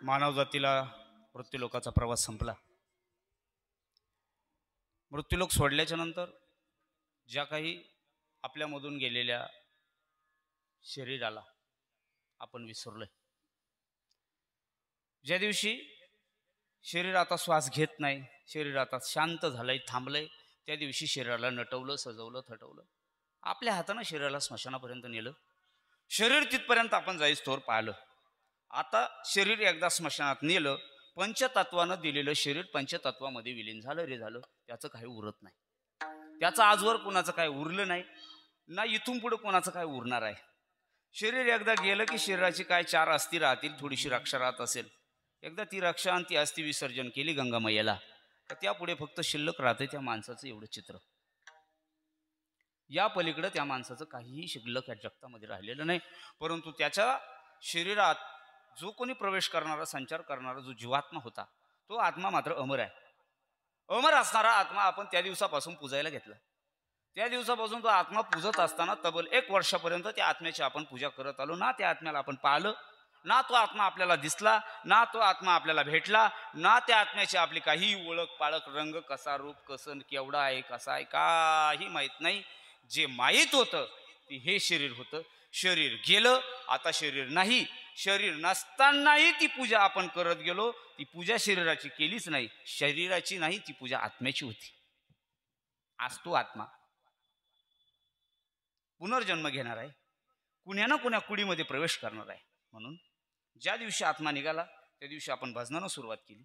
मानवजातीला मृत्यूलोकाचा प्रवास संपला. मृत्यूलोक सोडल्याच्या नंतर ज्या काही आपल्यामधून गेलेल्या शरीराला आपण विसरलोय. ज्या दिवशी शरीर आता श्वास घेत नाही, शरीर आता शांत झालंय, थांबलंय, त्या दिवशी शरीराला नटवलं, सजवलं, थटवलं, आपल्या हातानं शरीराला स्मशानापर्यंत नेलं. शरीर तिथपर्यंत आपण जाईस्तोवर पाहिलं. आता शरीर एकदा स्मशानात नेलं, पंचतत्वानं दिलेलं शरीर पंचतत्वामध्ये विलीन झालं रे झालं, त्याचं काही उरत नाही. त्याचं आजवर कोणाचं काय उरलं नाही ना, इथून पुढे कोणाचं काय उरणार आहे. शरीर एकदा गेलं की शरीराची काय 4 अस्थी राहतील, थोडीशी रक्षा राहत असेल. एकदा ती रक्षा आणि ती अस्थी विसर्जन केली गंगामय्याला, तर त्यापुढे फक्त शिल्लक राहते त्या माणसाचं एवढं चित्र. या पलीकडे त्या माणसाचं काहीही शिल्लक या जगतामध्ये राहिलेलं नाही. परंतु त्याच्या शरीरात जो कोणी प्रवेश करणारा, संचार करणारा जो जीवात्मा होता, तो आत्मा मात्र अमर आहे. अमर असणारा आत्मा आपण त्या दिवसापासून पूजायला घेतला. त्या दिवसापासून तो आत्मा पूजत असताना तब्बल 1 वर्षापर्यंत त्या आत्म्याची आपण पूजा करत आलो. ना त्या आत्म्याला आपण पाहिलं, ना तो आत्मा आपल्याला दिसला, ना तो आत्मा आपल्याला भेटला, ना त्या आत्म्याची आपली काही ओळख पाळख, रंग कसा, रूप कसं, केवढा आहे, कसा आहे, काही माहीत नाही. जे माहीत होतं ते हे शरीर होतं. शरीर गेलं, आता शरीर नाही. शरीर नसतानाही ती पूजा आपण करत गेलो. ती पूजा शरीराची केलीच नाही, शरीराची नाही, ती पूजा आत्म्याची होती. आज तो आत्मा पुनर्जन्म घेणार आहे, कुण्या ना कुण्या कुडीमध्ये प्रवेश करणार आहे. म्हणून ज्या दिवशी आत्मा निघाला त्या दिवशी आपण भजनानं सुरुवात केली.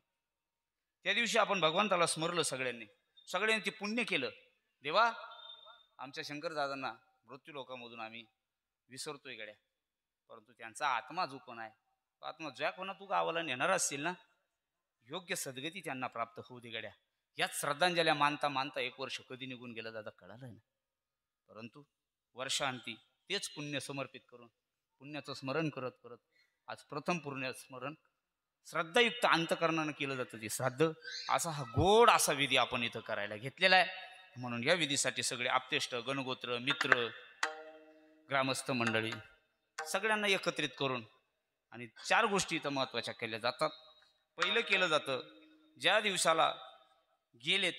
त्या दिवशी आपण भगवंताला स्मरलं सगळ्यांनी ते पुण्य केलं. देवा, आमच्या शंकरदादांना मृत्यूलोकामधून आम्ही विसरतोय गड्या, परंतु त्यांचा आत्मा जो कोण आहे, तो आत्मा ज्या कोणा तू गावाला नेणार असतील ना, योग्य सद्गती त्यांना प्राप्त होऊ दे गड्या. याच श्रद्धांजल्या मानता मानता 1 वर्ष कधी निघून गेलं दादा कळालं ना. परंतु वर्षांती तेच पुण्य समर्पित करून, पुण्याचं स्मरण करत करत आज प्रथम पुण्य स्मरण श्रद्धायुक्त अंतकरणानं केलं जातं. ते श्राद्ध असा हा गोड असा विधी आपण इथं करायला घेतलेला आहे. म्हणून या विधीसाठी सगळे आप्तेष्ट, गणगोत्र, मित्र, ग्रामस्थ मंडळी सगळ्यांना एकत्रित करून आणि 4 गोष्टी इथं महत्त्वाच्या केल्या जातात. पहिलं केलं जातं, ज्या दिवसाला गेलेत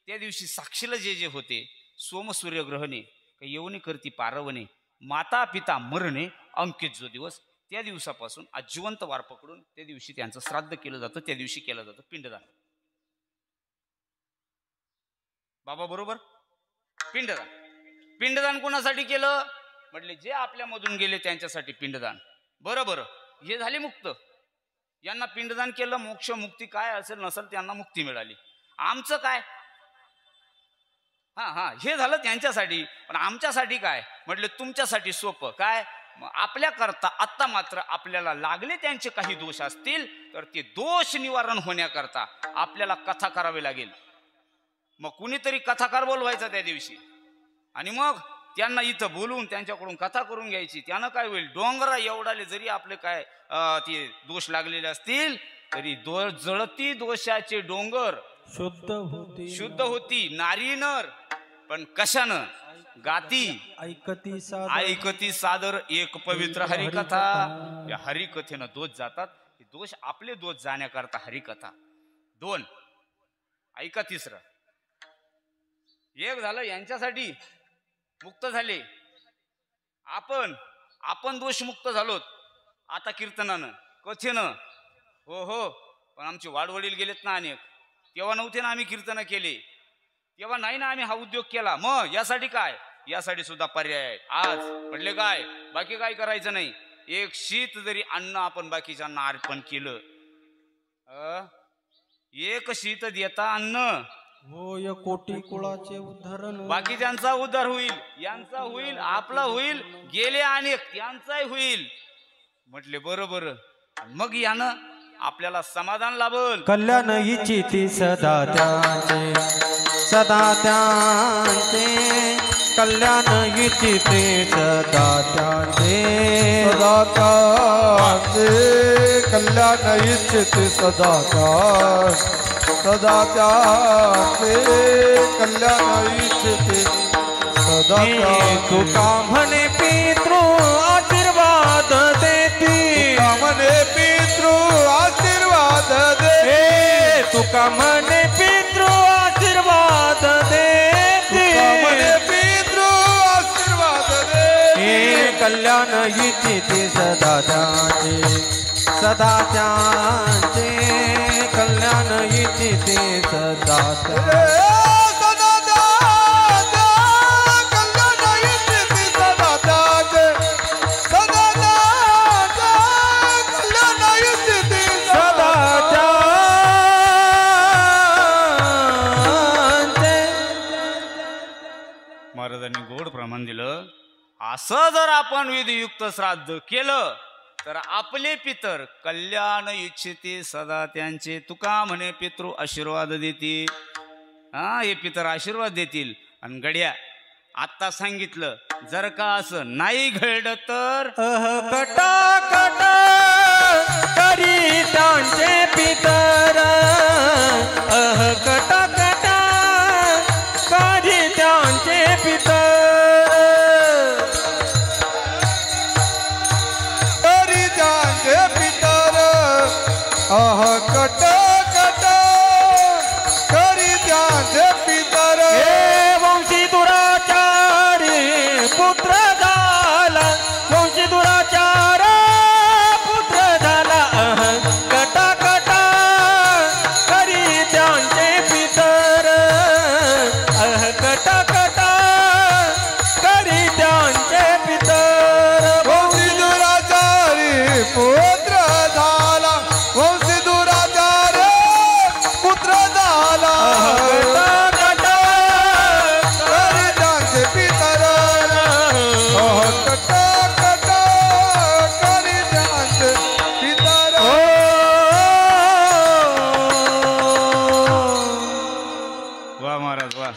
त्या दिवशी साक्षीला जे जे होते, सोम सूर्यग्रहणे, येवनी करती पारवणे, माता पिता मरणे, अंकित जो दिवस, त्या दिवसापासून आजीवंत वार पकडून त्या दिवशी त्यांचं श्राद्ध केलं जातं. त्या दिवशी केलं जातं पिंडदान. बाबा बरोबर, पिंडदान. पिंडदान कोणासाठी केलं म्हटले, जे आपल्यामधून गेले त्यांच्यासाठी पिंडदान. बरं, हे झाले मुक्त. यांना पिंडदान केलं, मोक्ष मुक्ती काय असेल नसेल त्यांना मुक्ती मिळाली. आमचं काय, हे झालं त्यांच्यासाठी, पण आमच्यासाठी काय म्हटले, तुमच्यासाठी सोपं काय, आपल्या करता आत्ता मात्र आपल्याला लागले त्यांचे काही दोष असतील तर ते दोष निवारण होण्याकरता आपल्याला कथा करावी लागेल. मग कुणीतरी कथाकार बोलवायचा त्या दिवशी आणि मग त्यांना इथं बोलवून त्यांच्याकडून कथा करून घ्यायची. त्यानं काय होईल, डोंगरा एवढाले जरी आपले काय ते दोष लागलेले असतील तरी जळती दोषाचे डोंगर शुद्ध होती नारी नर. पण कशानं गाती ऐकती सादर एक पवित्र हरिकथा. या हरिकथेनं दोष जातात. हे दोष आपले दोष जाण्याकरता हरिकथा. 2 ऐका. 3 एक झालं यांच्यासाठी मुक्त झाले आपण दोष मुक्त झालोत. आता कीर्तनानं कथेनं हो पण आमचे वाडवडील गेलेत ना अनेक, तेव्हा नव्हते ना आम्ही कीर्तन केले, तेव्हा नाही ना आम्ही हा उद्योग केला. मग यासाठी काय, यासाठी सुद्धा पर्याय आहे. आज म्हटले काय, बाकी काय करायचं नाही. एक शीत जरी अन्न आपण बाकीच्यांना अर्पण केलं, एक शीत देता अन्न होय कोटी कुळाचे उद्धारण. बाकीच्यांचा उद्धार होईल, यांचा होईल, आपला होईल, गेले अनेक त्यांचाही होईल. म्हटले बरोबर. मग यानं आपल्याला समाधान लाभल. कल्याण इच्छिती सदा त्यांचे कल्याण इच्छिते सदा त्यांचे कल्याण इच्छिते सदा त्याचे कल्याण इच्छिते सदा तुका म्हणे पितृ आशीर्वाद देती, म्हणे पितृ तुका म्हणे पितृ आशीर्वाद देते म्हणे पितृ आशीर्वाद दे हे कल्याण इच्छिते सदा त्यांचे सदा त्यांचे कल्याण इच्छिते सदा त्यांचे महाराजांनी गोड प्रमाण दिलं. असं जर आपण विधियुक्त श्राद्ध केलं तर आपले पितर कल्याण इच्छिते सदा त्यांचे. तुका म्हणे पितृ आशीर्वाद देतील. हा, हे पितर आशीर्वाद देतील. आणि गड्या आत्ता सांगितलं जर का असं नाही घडलं तर कटा कटा करी त्यांचे पितर कटा कटा करी त्यांचे पितर तरी त्यांचे पितर कट कट करी त्यांचे पितर वंशी दुराचारी पुत्र झाला वंशी दुराचार पुत्र झाला कटा कटा करी त्यांचे पितर कटा कटा करी त्यांचे पितर वंशी दुराचारी पुत्र झाला वंशी दुराचारी पुत्र झाला कटा तरी त्यांचे पितर कट कट करी त्यांचे पितर वा महाराज वा.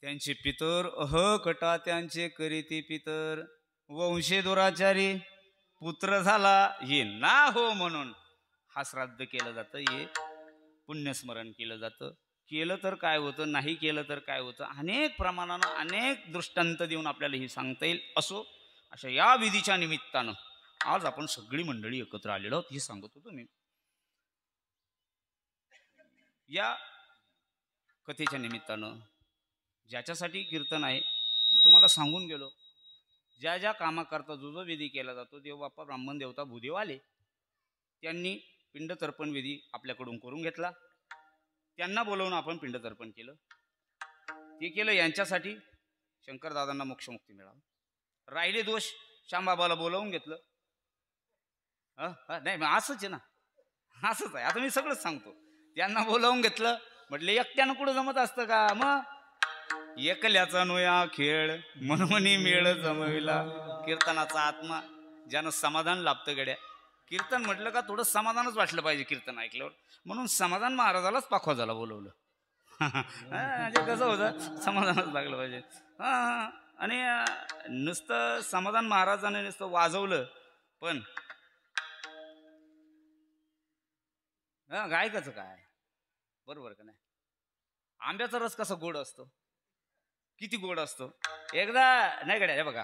त्यांचे पितर कटा त्यांचे करीती पितर वंशे दुराचारी पुत्र झाला हे ना हो म्हणून हा श्राद्ध केलं जातं. हे पुण्यस्मरण केलं जातं. केलं तर काय होतं, नाही केलं तर काय होतं, अनेक प्रमाणानं अनेक दृष्टांत देऊन आपल्याला हे सांगता येईल. असो, अशा या विधीच्या निमित्तानं आज आपण सगळी मंडळी एकत्र आलेलो आहोत हे सांगत होतो मी. या कथेच्या निमित्तानं ज्याच्यासाठी कीर्तन आहे मी तुम्हाला सांगून गेलो. ज्या ज्या कामाकरता जो जो विधी केला जातो देव बाप्पा ब्राह्मण देवता भूदेव आले त्यांनी पिंड तर्पण विधी आपल्याकडून करून घेतला. त्यांना बोलवून आपण पिंड तर्पण केलं. ते केलं यांच्यासाठी शंकरदादांना मोक्षमुक्ती मिळावी. राहिले दोष श्यामबाबाला बोलावून घेतलं. नाही मग असंच आहे ना, असंच आहे. आता मी सगळंच सांगतो. त्यांना बोलावून घेतलं. म्हटले एकट्यानं कुठं जमत असतं का? मग एकल्याचा नोया खेळ मनमनी मेळ जमविला. कीर्तनाचा आत्मा ज्यानं समाधान लाभतं गड्या. कीर्तन म्हटलं का थोडं समाधानच वाटलं पाहिजे कीर्तन ऐकल्यावर. म्हणून समाधान महाराजालाच पाखवाजाला बोलवलं. म्हणजे कसं होतं, समाधानच लागलं पाहिजे. आणि नुसतं समाधान महाराजाने नुसतं वाजवलं पण गायकाचं काय बरोबर का नाही. आंब्याचा रस कसा गोड असतो, किती गोड असतो. एकदा नाही गड्या हे बघा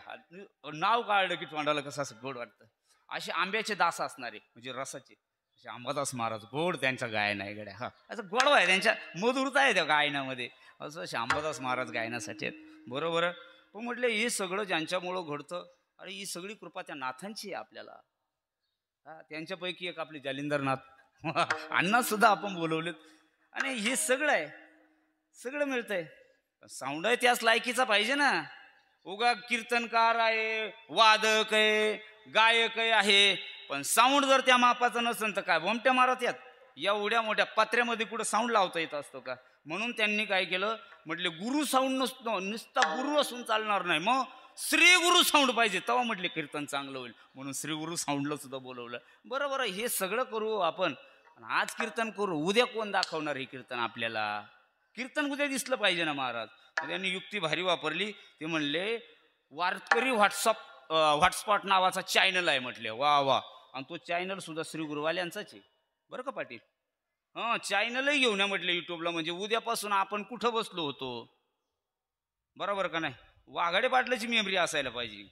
नाव काढलं की तोंडाला कसं असं गोड वाटतं. असे आंब्याचे दास असणारे म्हणजे रसाचे असे अंबादास महाराज गोड त्यांचं गायन आहे गड्या. हा असं गोडवा आहे त्यांच्या, मधुरता आहे त्या गायनामध्ये. असं असे अंबादास महाराज गायनासाठी आहेत बरोबर. पण म्हटलं हे सगळं ज्यांच्यामुळं घडतं अरे ही सगळी कृपा त्या नाथांची आहे आपल्याला. त्यांच्यापैकी एक आपले जालिंदरनाथ अण्णा सुद्धा आपण बोलवलेत. आणि हे सगळं आहे, सगळं मिळतंय. साऊंड आहे त्याच लायकीचा पाहिजे ना. उगा कीर्तनकार आहे, वादक आहे, गायक आहे, पण साऊंड जर त्या मापाचा नसेल तर काय बोमट्या मारत यात. एवढ्या मोठ्या पत्र्यामध्ये कुठं साऊंड लावता येत असतो का? म्हणून त्यांनी काय केलं, म्हटले गुरु साऊंड नसतो, नुसता गुरु असून चालणार नाही, मग श्री गुरु साऊंड पाहिजे तेव्हा म्हटले कीर्तन चांगलं होईल. म्हणून श्री गुरु साऊंडला सुद्धा बोलवलं. बरोबर हे सगळं करू आपण. आज कीर्तन करू, उद्या कोण दाखवणार हे कीर्तन आपल्याला? कीर्तन उद्या दिसलं पाहिजे ना महाराज. त्यांनी युक्ती भारी वापरली. ते म्हणले वारकरी व्हॉट्सपॉट नावाचा चॅनल आहे म्हटले. वा वा. आणि तो चॅनल सुद्धा श्री गुरुवाल्यांचाच आहे बरं का पाटील. चॅनलही घेऊन या म्हटले युट्यूबला. म्हणजे उद्यापासून आपण कुठं बसलो होतो बरोबर का नाही. वाघाडे पाटलाची मेमरी असायला पाहिजे.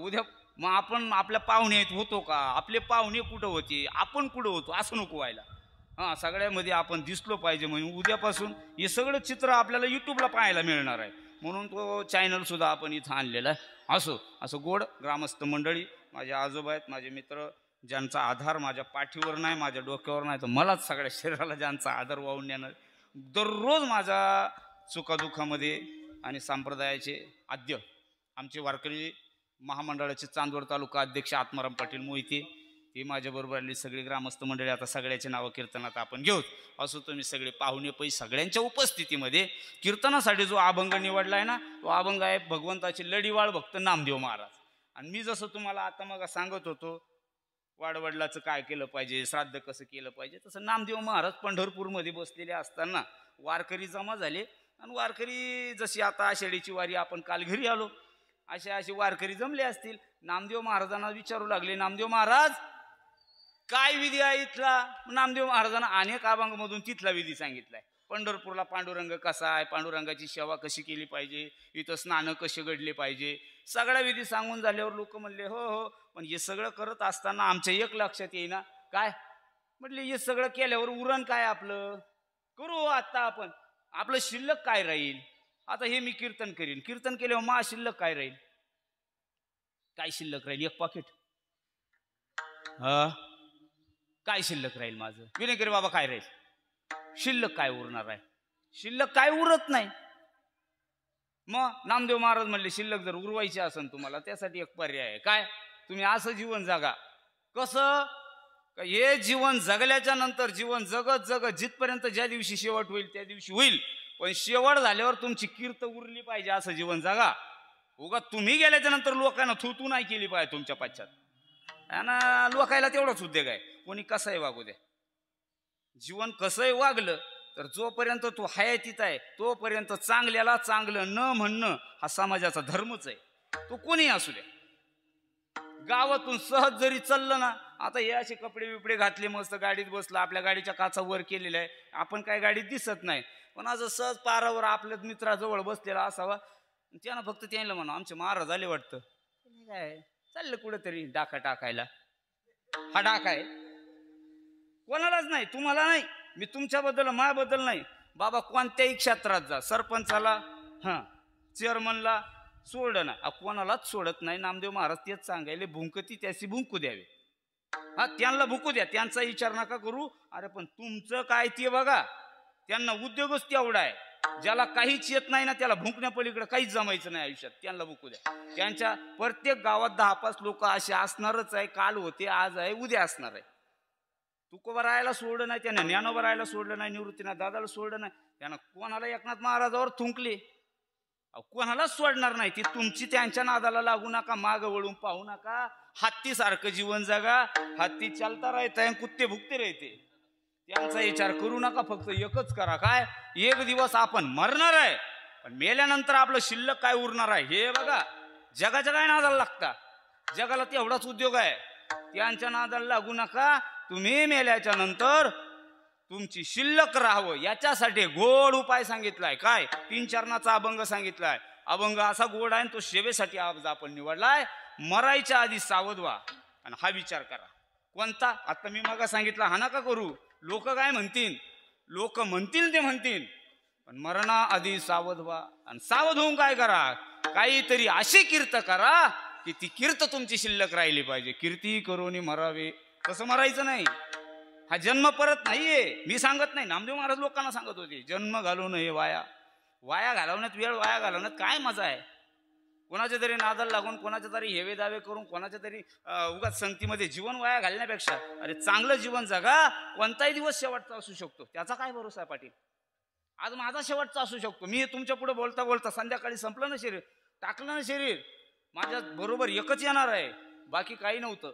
उद्या मग आपण आपल्या पाहुणे होतो का? आपले पाहुणे कुठं होते, आपण कुठं होतो, असं नको व्हायला. हां, सगळ्यामध्ये आपण दिसलो पाहिजे. म्हणून उद्यापासून हे सगळं चित्र आपल्याला यूट्यूबला पाहायला मिळणार आहे. म्हणून तो चॅनलसुद्धा आपण इथं आणलेला आहे. असं गोड ग्रामस्थ मंडळी, माझे आजोबा आहेत, माझे मित्र, ज्यांचा आधार माझ्या पाठीवर नाही, माझ्या डोक्यावर नाही, तर मलाच सगळ्या शरीराला ज्यांचा आधार वाहून नेणार, दररोज माझ्या सुखादुःखामध्ये आणि संप्रदायाचे आद्य आमचे वारकरी महामंडळाचे चांदवड तालुका अध्यक्ष आत्माराम पाटील मोहिते, हे माझ्याबरोबर आले सगळे ग्रामस्थ मंडळी. आता सगळ्याचे नावं कीर्तनात आपण घेऊ. असो तुम्ही सगळे पाहुणे पै सगळ्यांच्या उपस्थितीमध्ये कीर्तनासाठी जो अभंग निवडला आहे ना, तो अभंग आहे भगवंताचे लढीवाळ भक्त नामदेव महाराज. आणि मी जसं तुम्हाला आता मग सांगत होतो वाडवडिलाचं काय केलं पाहिजे, श्राद्ध कसं केलं पाहिजे, तसं नामदेव महाराज पंढरपूरमध्ये बसलेले असताना वारकरी जमा झाले. आणि वारकरी जशी आता आषाढीची वारी आपण काल घरी आलो, असे वारकरी जमले असतील. नामदेव महाराजांना विचारू लागले, नामदेव महाराज काय विधी आहे इथला? नामदेव महाराजांना अनेक अभंगामधून तिथला विधी सांगितलाय. पंढरपूरला पांडुरंग कसा आहे, पांडुरंगाची सेवा कशी केली पाहिजे, इथं स्नानं कसे घडले पाहिजे, सगळ्या विधी सांगून झाल्यावर लोक म्हणले हो हो, पण हे सगळं करत असताना आमच्या एक लक्षात येईना. काय म्हटले, हे सगळं केल्यावर उरण काय आपलं? करू आता आपण, आपलं शिल्लक काय राहील? आता हे मी कीर्तन करीन, कीर्तन केल्यावर मा शिल्लक काय राहील? काय शिल्लक राहील? एक पाकिट. काय शिल्लक राहील माझं? विनय बाबा काय राहील? शिल्लक काय उरणार आहे? शिल्लक काय उरत नाही. मग नामदेव महाराज म्हणले, शिल्लक जर उरवायची असेल तुम्हाला, त्यासाठी एक पर्याय आहे. काय? तुम्ही असं जीवन जगा. कसं? हे जीवन जगल्याच्या नंतर जीवन जगत जगत जिथपर्यंत ज्या दिवशी शेवट होईल त्या दिवशी होईल, पण शेवट झाल्यावर तुमची कीर्त उरली पाहिजे असं जीवन जगा. उगा तुम्ही गेल्याच्या नंतर लोकांना थू नाही केली पाहिजे तुमच्या पाश्चात. आणि लोकायला तेवढाच उद्योग आहे, कोणी कसंही वागू द्या. जीवन कसंही वागलं तर जोपर्यंत तो हयातीत आहे तोपर्यंत चांगल्याला चांगलं न म्हणणं हा समाजाचा धर्मच आहे. तो कोणी असू द्या. गावातून सहज जरी चाललं ना, आता हे असे कपडे बिपडे घातले, मस्त गाडीत बसला, आपल्या गाडीच्या काचा वर केलेल्या आहे, आपण काय गाडीत दिसत नाही, पण असं सहज पारावर आपल्या मित्राजवळ बसलेला असावा. त्यानं फक्त त्यांना म्हणा, आमचे महाराज आले वाटतं, काय चाललं कुठंतरी डाका टाकायला. हा डाका आहे, कोणालाच नाही, तुम्हाला नाही, मी तुमच्याबद्दल माझ्याबद्दल नाही. बाबा कोणत्याही क्षेत्रात जा, सरपंचाला चेअरमनला सोडलं ना, कोणालाच सोडत नाही. नामदेव महाराज तेच सांगायले, भुंकती त्याची भुंकू द्यावे. त्यांना भुंकू द्या, त्यांचा विचार नका करू. अरे पण तुमचं काय ते बघा. त्यांना उद्योगच तेवढा आहे. ज्याला काहीच येत नाही ना, त्याला भुंकण्या पलीकडे काहीच जमायचं नाही आयुष्यात, त्यांना भुंकू द्या. त्यांच्या प्रत्येक गावात 10-5 लोक असे असणारच आहे. काल होते, आज आहे, उद्या असणार आहे. तुकोबा राहायला सोडलं नाही, त्यांना ज्ञानोबा राहायला सोडलं नाही, निवृत्तीनाथ दादाला सोडलं नाही, त्यांना कोणाला एकनाथ महाराजावर थुंकले, कोणालाच सोडणार नाही. ती तुमची त्यांच्या नादाला लागू नका, माग वळून पाहू नका. हत्तीसारखं जीवन जगा. हत्ती चालता राहते, कुत्ते भुकते राहते. त्यांचा विचार करू नका, फक्त एकच करा. काय? एक दिवस आपण मरणार आहे, पण मेल्यानंतर आपलं शिल्लक काय उरणार आहे हे बघा. जगाच्या काय नादाला लागता? जगाला तेवढाच उद्योग आहे. त्यांच्या नादाला लागू नका. तुम्ही मेल्याच्या नंतर तुमची शिल्लक राहावं याच्यासाठी गोड उपाय सांगितलाय. काय? 3 चरणाचा अभंग सांगितलाय. अभंग असा गोड आहे, तो सेवेसाठी आज आपण निवडलाय. मरायच्या आधी सावध व्हा आणि हा विचार करा. कोणता? आता मी मग सांगितलं, हा नका करू. लोक काय म्हणतील, लोक म्हणतील ते म्हणतील, पण मरणा आधी सावध व्हा. आणि सावध होऊन काय करा? काहीतरी अशी कीर्त करा की ती कीर्त तुमची शिल्लक राहिली पाहिजे. कीर्ती करून मरावे. तसं मरायचं नाही. हा जन्म परत नाहीये. मी सांगत नाही, नामदेव महाराज लोकांना सांगत होते, जन्म घालवू नये वाया. वाया घालवण्यात, वेळ वाया घालवण्यात काय मजा आहे? कोणाच्या तरी नादाला लागून, कोणाच्या तरी हेवे दावे करून, कोणाच्या तरी उगाच संगतीमध्ये जीवन वाया घालण्यापेक्षा अरे चांगलं जीवन जगा. कोणताही दिवस शेवटचा असू शकतो, त्याचा काय भरोसा आहे पाटील? आज माझा शेवटचा असू शकतो. मी तुमच्या पुढे बोलता बोलता संध्याकाळी संपलं ना शरीर, टाकलं ना शरीर, माझ्या बरोबर एकच येणार आहे, बाकी काही नव्हतं.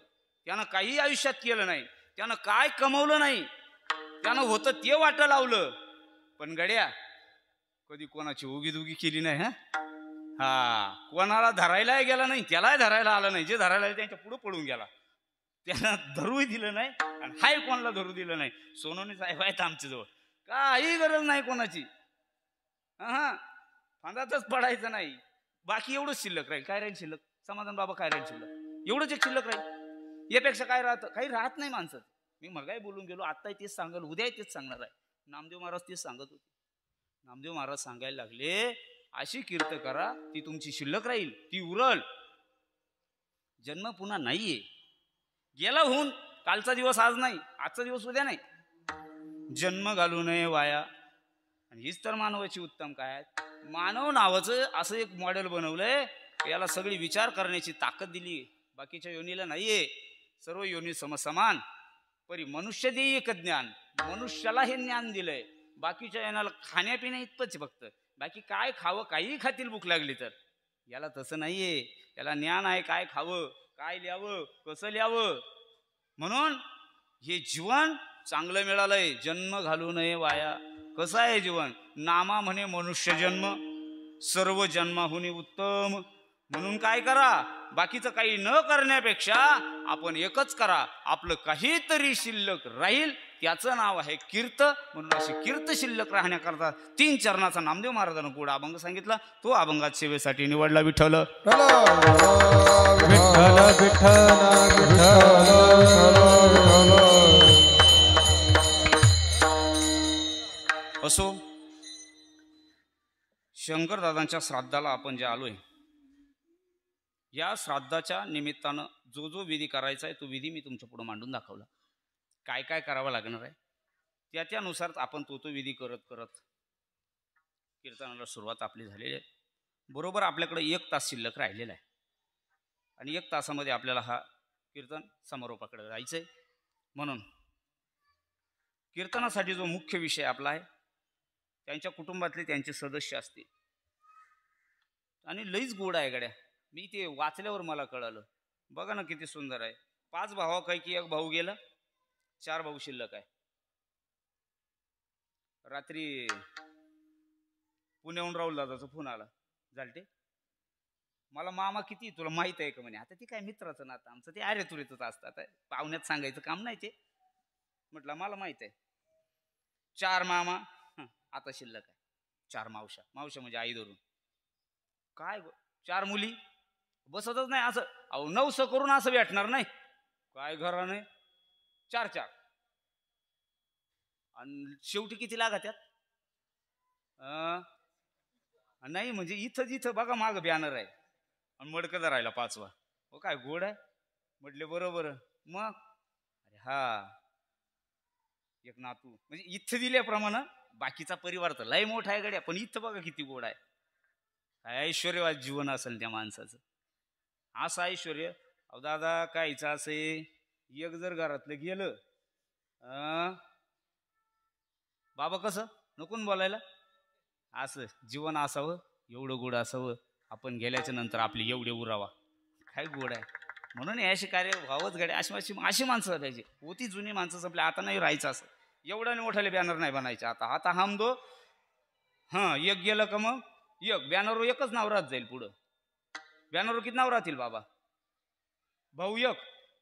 त्यानं काही आयुष्यात केलं नाही, त्यानं काय कमवलं नाही, त्यानं होतं ते वाटं लावलं. पण गड्या कधी कोणाची उगीदुगी केली नाही. कोणाला धरायलाही गेला नाही, त्यालाही धरायला आलं नाही. जे धरायला आले त्यांच्या पुढे पडून गेला, त्यांना धरूही दिलं नाही आणि हाय कोणाला धरू दिलं नाही. सोनवणे साहेब आहेत आमच्याजवळ, काही गरज नाही कोणाची. फांदातच पडायचं नाही. बाकी एवढंच शिल्लक राहील. काय राहील शिल्लक? समाधान बाबा काय राहील शिल्लक? एवढंच एक शिल्लक राहील. यापेक्षा काय राहतं? काही राहत नाही माणसं. मी मगाही बोलून गेलो, आत्ताही तेच सांगाल, उद्याही तेच सांगणार आहे. नामदेव महाराज तेच सांगत होते. नामदेव महाराज सांगायला लागले, अशी कीर्त करा ती तुमची शिल्लक राहील, ती उरल. जन्म पुन्हा नाहीये, गेला होऊन. कालचा दिवस आज नाही, आजचा दिवस उद्या नाही. जन्म घालू नये वाया. आणि हीच तर मानवाची उत्तम काय. मानव नावाचं असं एक मॉडेल बनवलंय, याला सगळी विचार करण्याची ताकद दिली. बाकीच्या योनीला नाहीये. सर्व योनी समसमान. परी मनुष्य देई एक ज्ञान. मनुष्याला हे ज्ञान दिलंय. बाकीच्या योनाला खाण्यापिण्या इतपंच फक्त. बाकी काय खावं, काहीही खातील भूक लागली तर. याला तसं नाहीये. याला ज्ञान आहे, काय खावं, काय लिहावं, कसं लिहावं. म्हणून हे जीवन चांगलं मिळालंय. जन्म घालू नये वाया. कसं आहे जीवन? नामा म्हणे मनुष्य जन्म, सर्व जन्माहुनी उत्तम. म्हणून काय करा, बाकीचं काही न करण्यापेक्षा आपण एकच करा. आपलं काहीतरी शिल्लक राहील, त्याचं नाव आहे कीर्त. म्हणून अशी कीर्त शिल्लक राहण्याकरता 3 चरणाचा नामदेव महाराजांना गोड अभंग सांगितला. तो अभंगात सेवेसाठी निवडला विठ्ठल. असो, शंकरदादांच्या श्राद्धाला आपण जे आलोय, या श्राद्धाच्या निमित्तानं जो जो विधी करायचा आहे तो विधी मी तुमच्या पुढे मांडून दाखवला. काय काय करावं लागणार आहे त्यानुसार आपण तो विधी करत करत कीर्तनाला सुरुवात आपली झालेली आहे. बरोबर आपल्याकडे 1 तास शिल्लक राहिलेला आहे आणि 1 तासामध्ये आपल्याला हा कीर्तन समारोपाकडे जायचं आहे. म्हणून कीर्तनासाठी जो मुख्य विषय आपला आहे, त्यांच्या कुटुंबातले त्यांचे सदस्य असतील. आणि लईच गोड आहे गड्या. मी ते वाचल्यावर मला कळालं. बघा ना किती सुंदर आहे. 5 भावापैकी 1 भाऊ गेला, 4 भाऊ शिल्लक आहे. रात्री पुण्याहून राहुल दादाचा फोन आला, झालटे मला मामा किती तुला माहित आहे का म्हणे. आता ते काय मित्राचं नातं आमचं, ते अरे तुरीतच असतं. आता पाहुण्यात सांगायचं काम नाही ते. म्हटलं मला माहित आहे. 4 मामा आता शिल्लक आहे. 4 मावशा. मावशा म्हणजे आई धरून. काय 4 मुली बसतच नाही असं. अहो 9 करून असं भेटणार नाही. काय घरा नाही. 4 आणि शेवटी किती लागत त्यात? नाही म्हणजे इथं बघा माग बॅनर आहे आणि मडकं धरायला 5वा. हो काय गोड आहे. म्हटले बरोबर. मग अरे हा एक नातू म्हणजे इथं दिल्याप्रमाणे बाकीचा परिवार तर लय मोठा आहे गड्या, पण इथं बघा किती गोड आहे. काय ऐश्वर्यवाद जीवन असेल त्या माणसाचं. असं ऐश्वर्य. अहो दादा कायचं असे, एक जर घरातलं गेलं बाबा कसं नको बोलायला, असं जीवन असावं, एवढं गोड असावं. आपण गेल्याच्या नंतर आपली एवढे उरावा. काय गोड आहे. म्हणून अशी कार्य व्हावंच गड्या. अशी माणसं पाहिजे. होती जुनी माणसं संपल्या, आता नाही राहायचं असं. एवढं मोठाले बॅनर नाही बनायचे. आता हम दो. हां एक गेलं का मग एक बॅनरवर एकच नाव राहत जाईल पुढं. बॅनरवर किती नाव राहतील बाबा? भाऊ 1,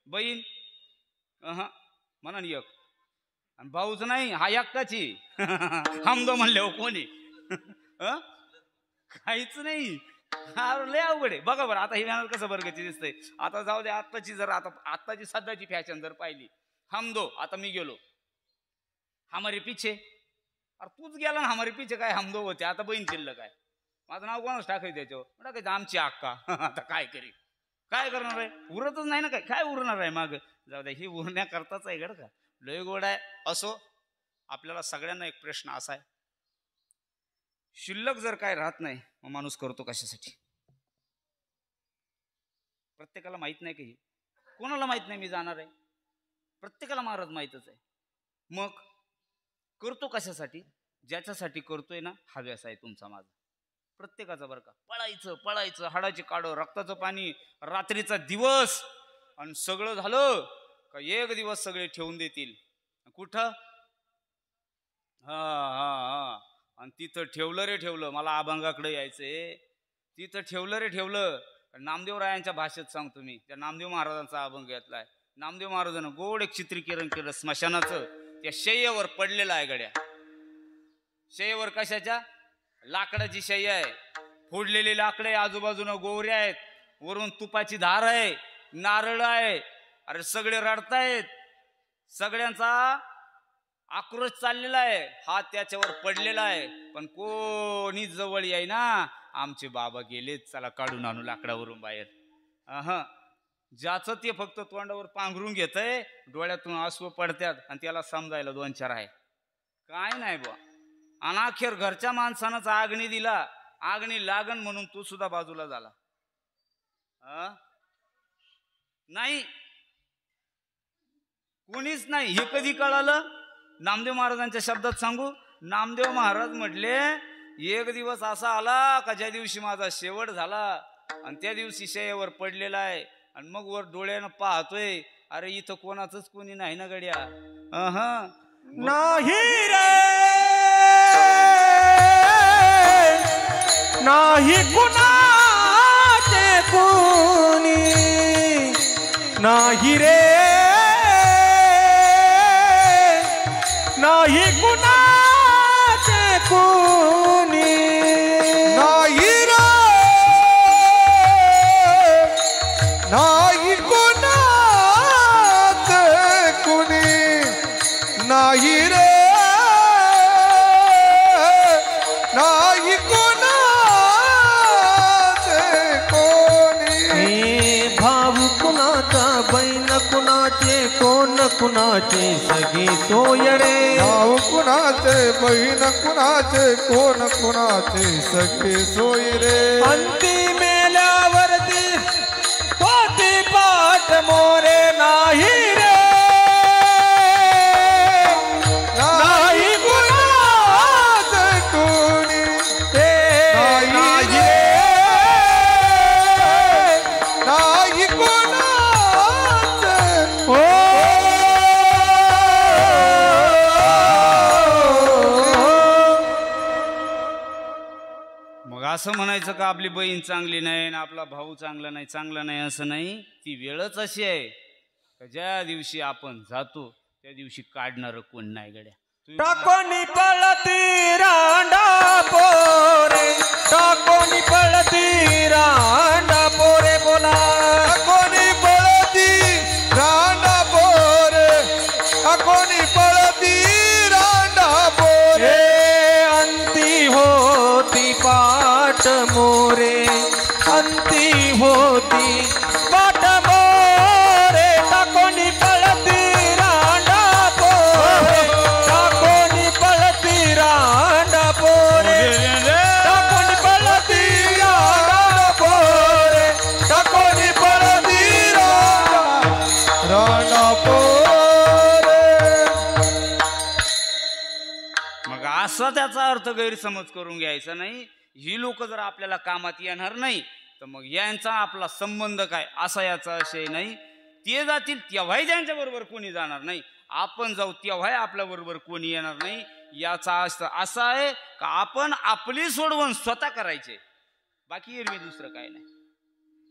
बहीण म्हणा 1 आणि भाऊच नाही हा एकटाची. हमदो म्हणले हो कोणी काहीच नाही. लय अवघड आहे. बघा बरं आता हे बॅनर कसं बरगती दिसतंय. आता जाऊ दे आत्ताची जर आत्ताची सध्याची फॅशन जर पाहिली, हमदो आता मी गेलो, हमारे पीछे. अरे तूच गेला ना हमारे पीछे. काय हमदो होते आता बहीण शिल्लक आहे. माझं नाव कोणाच टाकायचं त्याच्यावर? टाकायचं आमची अक्का. आता काय करी, काय करणार आहे? उरतच नाही ना. काय उरणार आहे माग? जाऊ द्या, ही उरण्याकरताच आहे गड का. लय गोड आहे. असो, आपल्याला सगळ्यांना एक प्रश्न असा आहे, शिल्लक जर काय राहत नाही मग माणूस करतो कशासाठी? प्रत्येकाला माहित नाही काही. कोणाला माहित नाही मी जाणार आहे? प्रत्येकाला महाराज माहितच आहे. मग करतो कशासाठी? ज्याच्यासाठी करतोय ना, हव्यास आहे तुमचा माझा प्रत्येकाचा बरं का. पळायचं हाडाची काढं, रक्ताचं पाणी, रात्रीचा दिवस. आणि सगळं झालं का 1 दिवस सगळे ठेवून देतील. कुठं? हा आणि तिथं ठेवलं रे ठेवलं. मला अभंगाकडे यायचंय. तिथं ठेवलं रे ठेवलं. नामदेवरायांच्या भाषेत सांगतो मी. त्या नामदेव महाराजांचा अभंग घेतलाय. नामदेव महाराजांना गोड एक चित्रीकरण केलं स्मशानाचं. त्या शय्येवर पडलेलं आहे गड्या. शय्येवर कशाच्या? लाकडाची शय्या आहे. फोडलेली लाकडे, आजूबाजूनं गोवऱ्या आहेत, वरून तुपाची धार आहे. नारळ आहे. अरे सगळे रडतायत, सगळ्यांचा आक्रोश चाललेला आहे, हात त्याच्यावर पडलेला आहे, पण कोणी जवळ याय ना. आमचे बाबा गेलेत, चला काढून आणू लाकडावरून बाहेर. ज्याचं ते फक्त तोंडावर पांघरून घेतय, डोळ्यातून आसू पडतात आणि त्याला समजायला 2-4 आहे, काय नाही बा. आणि अखेर घरच्या माणसानंच आग्नी दिला, आग्नी लागण म्हणून तू सुद्धा बाजूला झाला. नाही, कोणीच नाही. हे कधी कळालं? नामदेव महाराजांच्या शब्दात सांगू. नामदेव महाराज म्हटले, एक दिवस असा आला का ज्या दिवशी माझा शेवट झाला आणि त्या दिवशी शय्यावर पडलेला आहे आणि मग वर डोळ्यानं पाहतोय, अरे इथं कोणाचंच कोणी नाही ना गड्या. नाही रे, नाही कुणाचे कोणी, नाही रे, नाही कुणाचे कोणी, नाही रे, नाही कोणाचे कुणी, नाही रे, नाही कोणाचे कोणी. भाऊ कुणाचा, बहीण कुणाचे, कोण कुणाचे, सगळी सोय रे. भाऊ कुणाचे, बहीण कुणाचे, कोण कुणाचे, सगळे सोय रे. अंती मेल्यावरती होती पाठ मोरे, नाही रे, नाही कुणाचे कोणी, नाही रे, नाही कोणाचे. मग असं म्हणायचं का आपली बहीण चांगली नाही ना आपला भाऊ चांगला नाही, चांगला नाही असं नाही. ती वेळच अशी आहे का ज्या दिवशी आपण जातो त्या दिवशी काढणार कोण नाही गड्या. टाकोनी पळती रांडा पोरे, टाकोनी पळती रांडा पोरे, बोला कोणी पळती रांडा पोरे, कोणी पळती रांडा पोरे. अंती होती पाठ मोरे, अंती होती पाठ मोरे, टाकोनी पळती रांडा पोरे, टाकोनी पळती रांडा पोरे, टाकोनी पळती रांडा पोरे, कोणी पळती रांडा पोरे. मग असा त्याचा अर्थ गैरसमज करून घ्यायचा नाही. ही लोक जर आपल्याला कामात येणार नाही तर मग यांचा आपला संबंध काय असा याचा आशय नाही. ते जातील तेव्हाही त्यांच्या बरोबर कोणी जाणार नाही, आपण जाऊ तेव्हाही आपल्या बरोबर कोणी येणार नाही. याचा अर्थ असा आहे का आपण आपली सोडवण स्वतः करायचे, बाकी एरवी दुसरं काय नाही.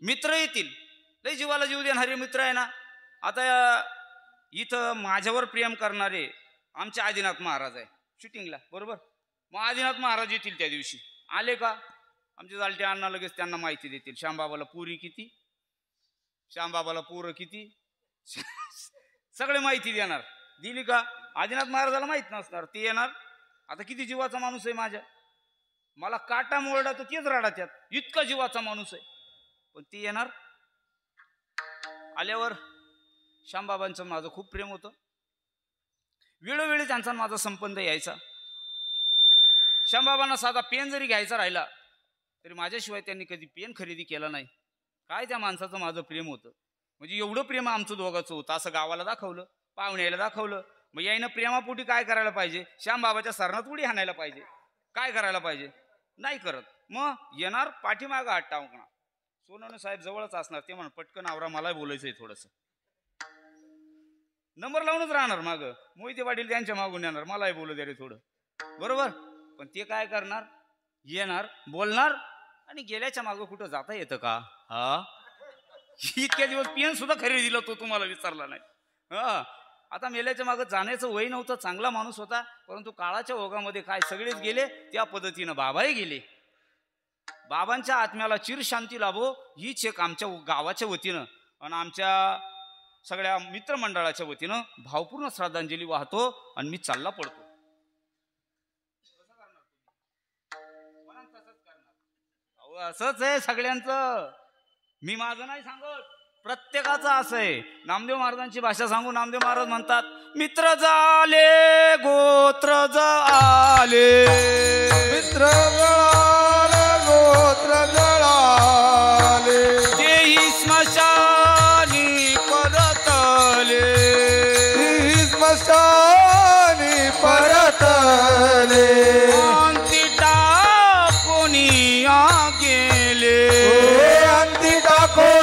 मित्र येतील, लय जीवाला जीव देणारे मित्र आहे ना. आता इथं माझ्यावर प्रेम करणारे आमचे आदिनाथ महाराज आहे शूटिंगला, बरोबर. मग आदिनाथ महाराज येतील, त्या दिवशी आले का आमचे जालटे अण्णा लगेच त्यांना माहिती देतील, श्यामबाबाला पुरी किती, श्यामबाबाला पोरं किती, सगळे माहिती देणार. दिली का आदिनाथ महाराजाला माहित नसणार, ते येणार. आता किती जीवाचा माणूस आहे माझ्या, मला काटा मोरडा तर तेच राडा त्यात, इतका जीवाचा माणूस आहे. पण ते येणार, आल्यावर श्यामबाबांचं माझं खूप प्रेम होतं, वेळोवेळी त्यांचा माझा संबंध यायचा. श्यामबाबांना साधा पेन जरी घ्यायचा राहिला तरी माझ्याशिवाय त्यांनी कधी पेन खरेदी केला नाही. काय त्या माणसाचं माझं प्रेम होतं, म्हणजे एवढं प्रेम आमचं दोघांचं होतं. असं गावाला दाखवलं, पाहुण्याला दाखवलं. मग यायनं प्रेमापोटी काय करायला पाहिजे, श्यामबाबाच्या सरणात उडी हाणायला पाहिजे. काय करायला पाहिजे, नाही करत. मग येणार पाठीमागं हात टाकणार, सोनवणे साहेब जवळच असणार, ते म्हण पटकन आवरा मला बोलायचंय थोडंसं. नंबर लावूनच राहणार मागं, मोहिते पाटील त्यांच्या मागून येणार, मलाही बोलू दे रे थोडं, बरोबर. पण ते काय करणार, येणार बोलणार आणि गेल्याच्या मागं कुठं जाता येतं का. हा इतक्या दिवस पेन सुद्धा खरेदीला तो तुम्हाला विचारला नाही. हा आता मेल्याच्या मागं जाण्याचं वय नव्हतं, चांगला माणूस होता, परंतु काळाच्या ओघामध्ये काय सगळेच गेले, त्या पद्धतीनं बाबाही गेले. बाबांच्या आत्म्याला चिर शांती लाभो हीच एक आमच्या गावाच्या वतीनं आणि आमच्या सगळ्या मित्रमंडळाच्या वतीनं भावपूर्ण श्रद्धांजली वाहतो आणि मी चालला पडतो. असंच आहे सगळ्यांचं, मी माझं नाही सांगत, प्रत्येकाचं असं आहे. नामदेव महाराजांची भाषा सांगू. नामदेव महाराज म्हणतात, मित्र झाले गोत्र जळाले, मित्र जळाले गोत्र जळाले, तेही स्मशानी परतले, तेही स्मशानी परतले, अंती टाकोनी गेले, अंती टाकोनी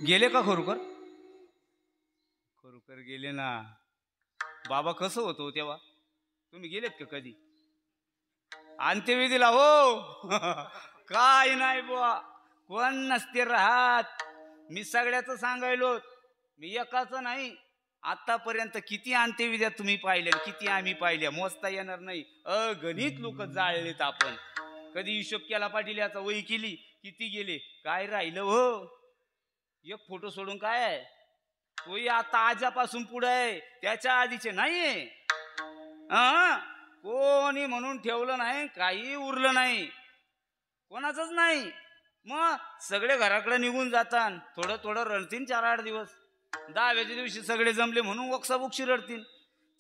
गेले का खरोखर? खरोखर गेले ना. बाबा कसं होतो तेव्हा? तुम्ही गेलेत का कधी अंत्यविधीला? हो काय नाही बुवा, कोण नसते राहत. मी सगळ्याच सांगायलो, मी एकाच नाही. आतापर्यंत किती अंत्यविध्या तुम्ही पाहिल्या, किती आम्ही पाहिल्या, मोजता येणार नाही. अगणित लोक जाळलेत. आपण कधी हिशोब केला पाटील याचा? वही केली, किती गेले, काय राहिलं? हो एक फोटो सोडून काय आहे, तोही आता आजापासून पुढे आहे, त्याच्या आधीचे नाहीये. कोणी म्हणून ठेवलं नाही, काही उरलं नाही, कोणाचंच नाही. मग सगळे घराकडे निघून जातात, थोडं थोडं रडतील 4-8 दिवस. 10व्याच्या दिवशी सगळे जमले म्हणून वक्साबुक्षी रडतील.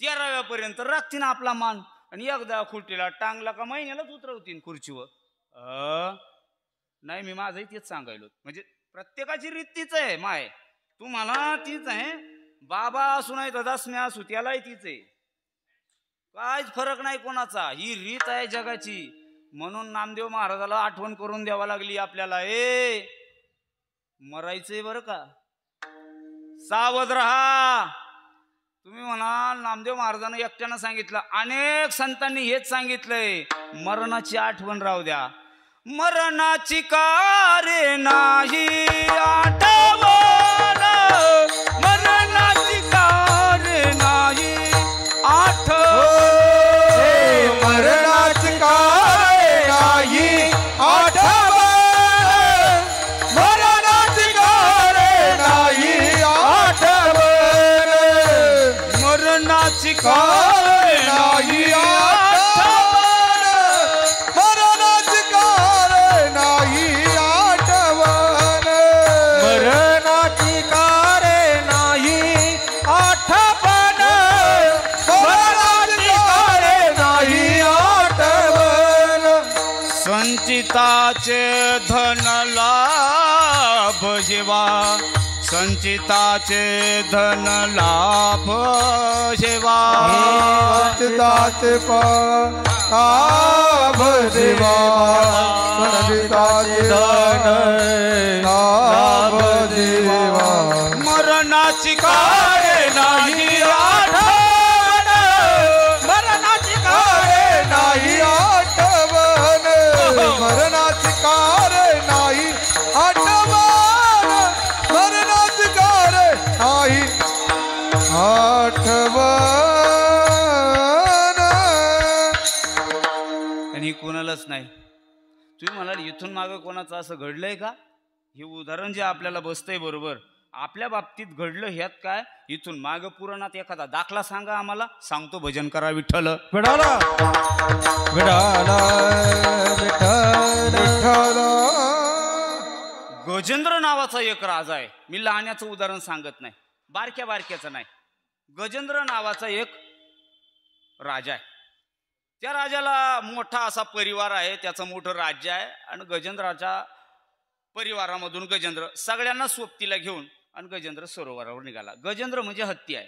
13व्यापर्यंत राखतील आपला मान, आणि एकदा खुर्चीला टांगला का महिन्यालाच उतरवतील खुर्चीवर. नाही, मी माझंही तेच सांगायलो. म्हणजे प्रत्येकाची रीत तीच आहे. माय तुम्हाला तीच आहे, बाबा असू नाही तर दसम्या असू त्यालाही तीच आहे. काहीच फरक नाही कोणाचा, ही रीत आहे जगाची. म्हणून नामदेव महाराजाला आठवण करून द्यावा लागली आपल्याला. मरायचंय बरं का, सावध रहा. तुम्ही म्हणाल नामदेव महाराजांना एकट्यानं सांगितलं, अनेक संतांनी हेच सांगितलंय, मरणाची आठवण राहू द्या. मरणाची कारे नाही आठवण, मरणाची कारे नाही आठवण, मरणाची कारे नाही आठवण, मरणाची कारे नाही आठवण, मरणाची कारे नाही आठवण, संचिताचे धन लाभ जेवा, संचिताचे धन लाभ जेवा, संचिताचे लाभ जेवा, संचिताचे धन लाभ जेवा, मरणाची कारे नाही आठवण, मरणाची कारे नाही आठवण, मरणाची कारे नाही आठवण, मरणाची कारे नाही आठवण. आणि कोणालाच नाही. तुम्ही म्हणाल इथून मागं कोणाचं असं घडलंय का? हे उदाहरण जे आपल्याला बसतंय बरोबर, आपल्या बाबतीत घडलं. ह्यात काय, इथून मागं पुराणात एखादा दाखला सांगा आम्हाला. सांगतो, भजन करा विठ्ठल विठाला विठाला विठाला. गजेंद्र नावाचा एक राजा आहे. मी लहाण्याचं उदाहरण सांगत नाही, बारक्या बारक्याचं नाही. गजेंद्र नावाचा एक राजा आहे. त्या राजाला मोठा असा परिवार आहे, त्याचं मोठं राज्य आहे. आणि गजेंद्राच्या परिवारामधून गजेंद्र सगळ्यांना सोबतीला घेऊन आणि गजेंद्र सरोवरावर निघाला. गजेंद्र म्हणजे हत्ती आहे.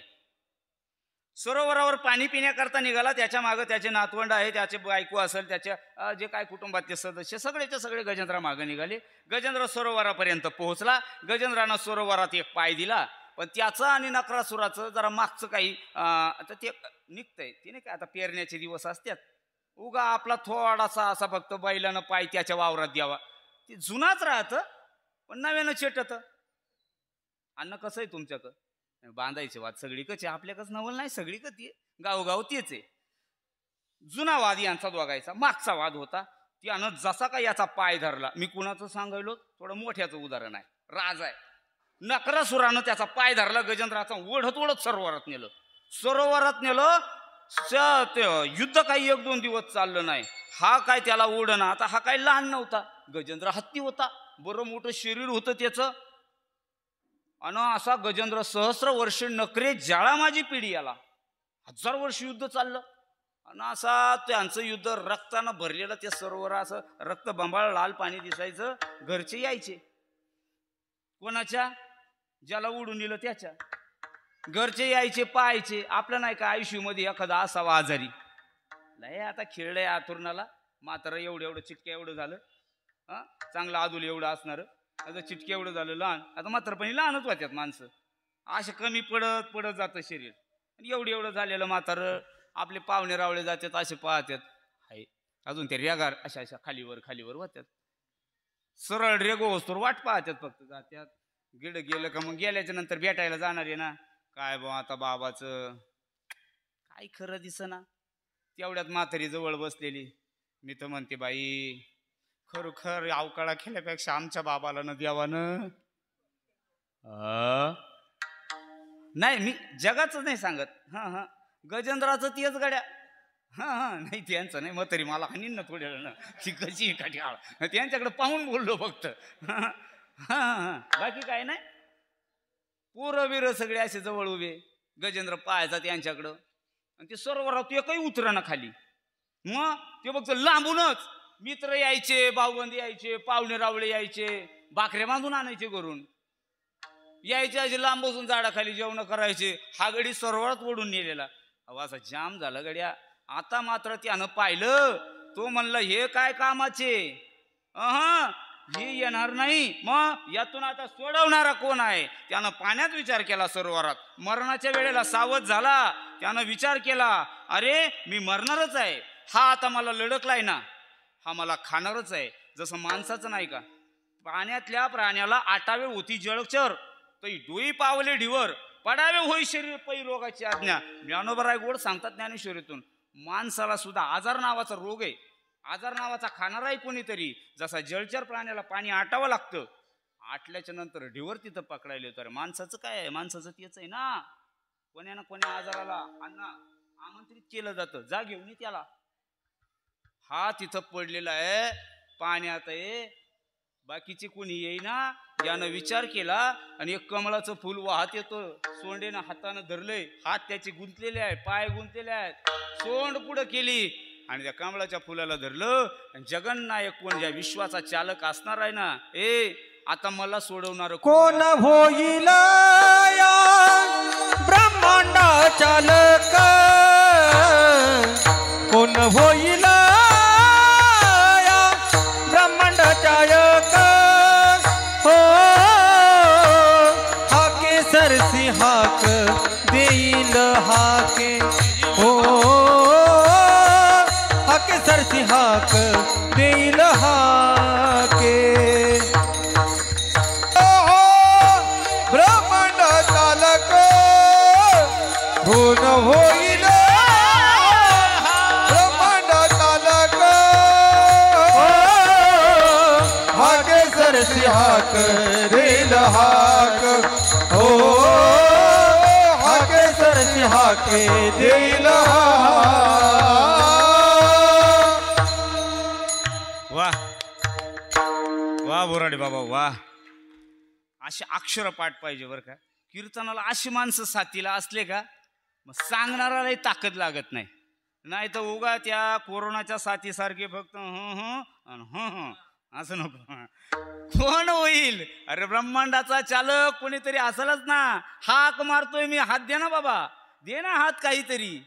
सरोवरावर पाणी पिण्याकरता निघाला. त्याच्या मागं त्याचे नातवंड आहे, त्याचे बायको असेल, त्याच्या जे काय कुटुंबातले सदस्य सगळेच्या सगळे गजेंद्रा मागं निघाले. गजेंद्र सरोवरापर्यंत पोहोचला. गजेंद्रानं सरोवरात एक पाय दिला, पण त्याचं आणि नकरासुराचं जरा मागचं काही आता ते निघतंय. तिने काय, आता पेरण्याचे दिवस असतात, उगा आपला थोडासा असा फक्त बैलानं पाय त्याच्या वावरात द्यावा, ते जुनाच राहतं. पण नव्यानं चेटत. अन्न कसं आहे तुमच्याकडं? बांधायचे वाद सगळीकडचे, आपल्याकडंच नवल नाही, सगळीकडे ते गावगाव तेच आहे. जुना वाद यांचा दोघायचा. मागचा वाद होता, त्यानं जसा का याचा पाय धरला. मी कुणाचं सांगायलो, थोडं मोठ्याचं उदाहरण आहे. राज आहे, नकरासुरानं त्याचा पाय धरला. गजेंद्राचा ओढत ओढत सरोवरात नेलं. सरोवरात नेलं. युद्ध काही 1-2 दिवस चाललं नाही. हा काय त्याला ओढना. आता हा काय लहान नव्हता, गजेंद्र हत्ती होता, बरं मोठं शरीर होतं त्याचं. अन असा गजेंद्र सहस्र वर्ष नकरे जाळा माझी पिढी याला. 1000 वर्ष युद्ध चाललं. आणि असा त्यांचं युद्ध रक्तानं भरलेलं ते सरोवर, असं रक्त बंबाळ लाल पाणी दिसायचं. घरचे यायचे. कोणाच्या? ज्याला उडून नेलं त्याच्या घरचे यायचे, पाहायचे. आपलं नाही का आयुष्यामध्ये एखादा असावा आजारी. नाही आता खेळलंय आतुरणाला, मात्र एवढं चिटक्या एवढं झालं. हा चांगलं आदूल एवढं असणार, आता चिटक्या एवढं झालं लहान. आता म्हातारपणी लहानच होत्यात माणसं, असे कमी पडत पडत जातं शरीर. आणि एवढं झालेलं म्हातारं आपले पाहुणे रावळे जातात असे पाहतात. हाय अजून ते रेगार अशा अशा खालीवर खालीवर होत्यात. सरळ रेगो वस्तूर वाट पाहतात फक्त. जात्यात गिड गेलं का मग गेल्याच्या नंतर भेटायला जाणार आहे ना. काय बा आता बाबाचं काय खरं दिसना. तेवढ्यात म्हातारी जवळ बसलेली. मी तर म्हणते बाई खरोखर अवकाळा केल्यापेक्षा आमच्या बाबाला न द्यावानं. नाही मी जगाचं नाही सांगत. हा गजेंद्राचं तेच गड्या. नाही त्यांचं नाही. म्हातारी मला हानीन ना थोड्या ना ती कशी काठी त्यांच्याकडे पाहून बोललो फक्त. बाकी काय नाही. पोरं बिरं सगळे असे जवळ उभे. गजेंद्र पाहायचा त्यांच्याकडं. आणि ते सरोवरात एकही उतरणं खाली. मग ते बघतो लांबूनच मित्र यायचे, भाऊबंद यायचे, पाहुणे रावळे यायचे, बाकरे बांधून आणायचे घरून. यायचे असे लांब बसून झाडाखाली जेवण करायचे. हा गडी सरोवरात ओढून नेलेला. असा जाम झाला गड्या. आता मात्र त्यानं पाहिलं. तो म्हणला हे काय कामाचे, हे येणार नाही. मग यातून आता सोडवणारा कोण आहे? त्यानं पाण्यात विचार केला सरोवरात. मरणाच्या वेळेला सावध झाला. त्यानं विचार केला, अरे मी मरणारच आहे. हा आता मला लडकलाय ना, हा मला खाणारच आहे. जसं माणसाचं नाही का, पाण्यातल्या प्राण्याला आटावे होती जळचर, तरी डोई पावले ढिवर, पडावे होई शरीर पै रोगाची आज्ञा. ज्ञानोबराय गोड सांगतात ज्ञानेश्वरीतून. माणसाला सुद्धा आजार नावाचा रोग आहे. आजार नावाचा खाणारा आहे कोणीतरी. जसा जलचर प्राण्याला पाणी आटावं लागतं, आटल्याच्या नंतर ढिवर तिथं पकडायला येतो. माणसाचं काय आहे? माणसाचं तेच आहे ना. कोण्या ना कोण्या आजाराला अण्णा आमंत्रित केलं जातं, जा घेऊन ये त्याला. हा तिथं पडलेला आहे पाण्यात आहे. बाकीचे कोणी येईना. यानं विचार केला आणि एक कमळाचं फुल वाहत येतो. सोंडेनं हातानं धरलंय. हात त्याचे गुंतलेले आहे, पाय गुंतलेले आहेत. सोंड पुढं केली आणि त्या कमळाच्या फुलाला धरलं. जगन्नायक कोण, ज्या विश्वाचा चालक असणार आहे ना, आता मला सोडवणार कोण होईल ब्रह्मांड चालक? कोण होईल ब्रह्मांड चालक? हो हाके सरसी हाक देईल हाके. हो हाके सरसी हाक देईल हाके. ब्रह्मांड चालक कोण होईल ब्रह्मांड चालक? हाके सरसी हाक देईल हाक. हो हाके सरसी हाके देईल हाक. वाह वाह बोराडे बाबा वाह. असे अक्षर पाठ पाहिजे बरं का. कीर्तनाला अशी माणसं साथीला असले का मग सांगणारालाही ताकद लागत नाही. नाही तर उगा त्या कोरोनाच्या साथीसारखे फक्त असं नको. कोण होईल? अरे ब्रह्मांडाचा चालक कोणीतरी असेलच ना. हाक मारतोय मी, हात दे ना बाबा, दे ना हात काहीतरी.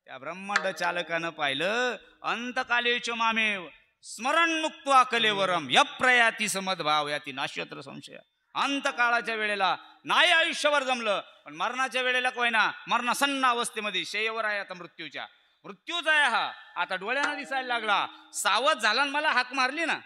त्या ब्रह्मांड चालकानं पाहिलं. अंतकालेच मामेव स्मरण मुक्त्वा कलेवरम यप्रयाती समद्भाव याती नाश्यत्र संशय. अंतकाळाच्या वेळेला नाही आयुष्यभर जमलं, पण मरणाच्या वेळेला कोय ना, मरणासन्न अवस्थेमध्ये शय्येवर आहे आता मृत्यूच्या. मृत्यूच आहे हा. आता डोळ्यानं दिसायला लागला. सावध झाला मला हाक मारली ना.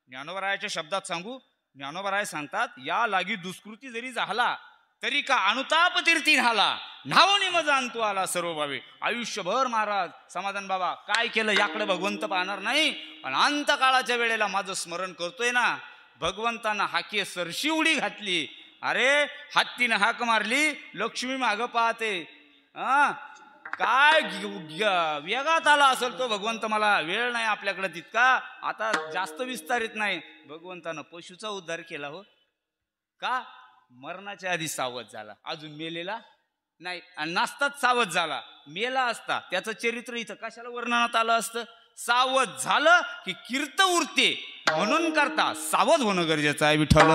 ज्ञानोबरायाच्या शब्दात सांगू, ज्ञानोबा सांगतात, या लागी दुष्कृती जरी झाला तरी का अनुताप तीर्थी झाला, नावनी मजा आणतो आला सर्व भावे. आयुष्यभर महाराज समाधान बाबा काय केलं याकडे भगवंत पाहणार नाही, पण अंत काळाच्या वेळेला माझं स्मरण करतोय ना, भगवंतानं हाके सरशी उडी घातली. अरे हत्तीनं हाक मारली, लक्ष्मी माग पाहते. काय वेगात आला असेल तो भगवंत. मला वेळ नाही आपल्याकडे तितका, आता जास्त विस्तारित नाही. भगवंतानं पशुचा उद्धार केला हो का, मरणाच्या आधी सावध झाला, अजून मेलेला नाही. आणि नाचताच सावध झाला, मेला असता त्याचं चरित्र इथं कशाला वर्णनात आलं असतं. सावध झालं की कीर्त उरते, म्हणून करता सावध होणं गरजेचं आहे. विठ्ठल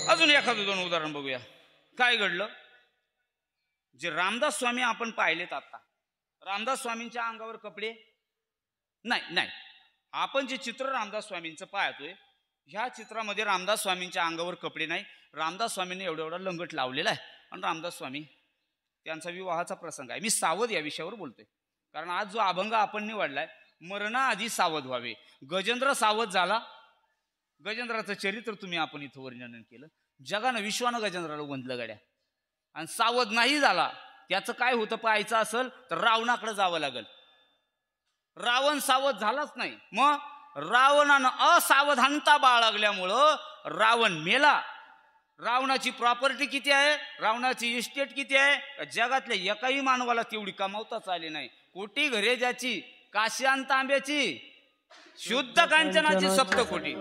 अजून एखादं दोन उदाहरण बघूया. काय घडलं, जे रामदास स्वामी आपण पाहिलेत आता, रामदास स्वामींच्या अंगावर कपडे नाही. आपण जे चित्र रामदास स्वामींचं पाहतोय, ह्या चित्रामध्ये रामदास स्वामींच्या अंगावर कपडे नाही. रामदास स्वामींनी एवढा लंगट लावलेला आहे. आणि रामदास स्वामी त्यांचा विवाहाचा प्रसंग आहे. मी सावध या विषयावर बोलतोय, कारण आज जो अभंग आपण निवडलाय, मरणाआधी सावध व्हावे. गजेंद्र सावध झाला, गजेंद्राचं चरित्र तुम्ही आपण इथं वर्णन केलं. जगानं विश्वानं गजेंद्राला वंदलं गड्या. आणि सावध नाही झाला, त्याचं काय होतं पाहायचं असेल तर रावणाकडे जावं लागल. रावण सावध झालाच नाही, मग रावणानं असावधानता बाळगल्यामुळं रावण मेला. रावणाची प्रॉपर्टी किती आहे, रावणाची इस्टेट किती आहे, जगातल्या एकाही मानवाला तेवढी कमावताच आली नाही. कोटी घरे ज्याची, काश्यान तांब्याची, शुद्ध कांचनाची सप्तकोटी.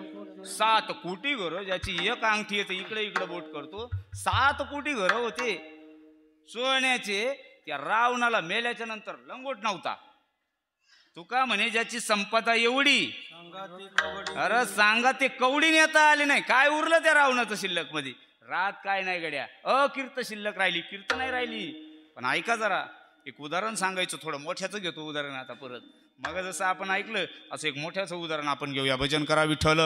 7 कोटी घरं ज्याची, एक अंगठी येते इकडे इकडे बोट करतो, 7 कोटी घरं होते सोन्याचे. त्या रावणाला मेल्याच्या नंतर लंगोट नव्हता. तुका म्हणे ज्याची संपदा एवढी, अरे सांगा ते कवडी नेता आले नाही. काय उरलं त्या रावणाचं शिल्लक मध्ये, रात काय नाही गड्या, अकीर्त शिल्लक राहिली, कीर्त नाही राहिली. पण ऐका जरा, एक उदाहरण सांगायचं, थोडं मोठ्याचं घेतो उदाहरण आता परत. मग जसं आपण ऐकलं असं एक मोठ्याचं उदाहरण आपण घेऊया. भजन करा विठ्ठल.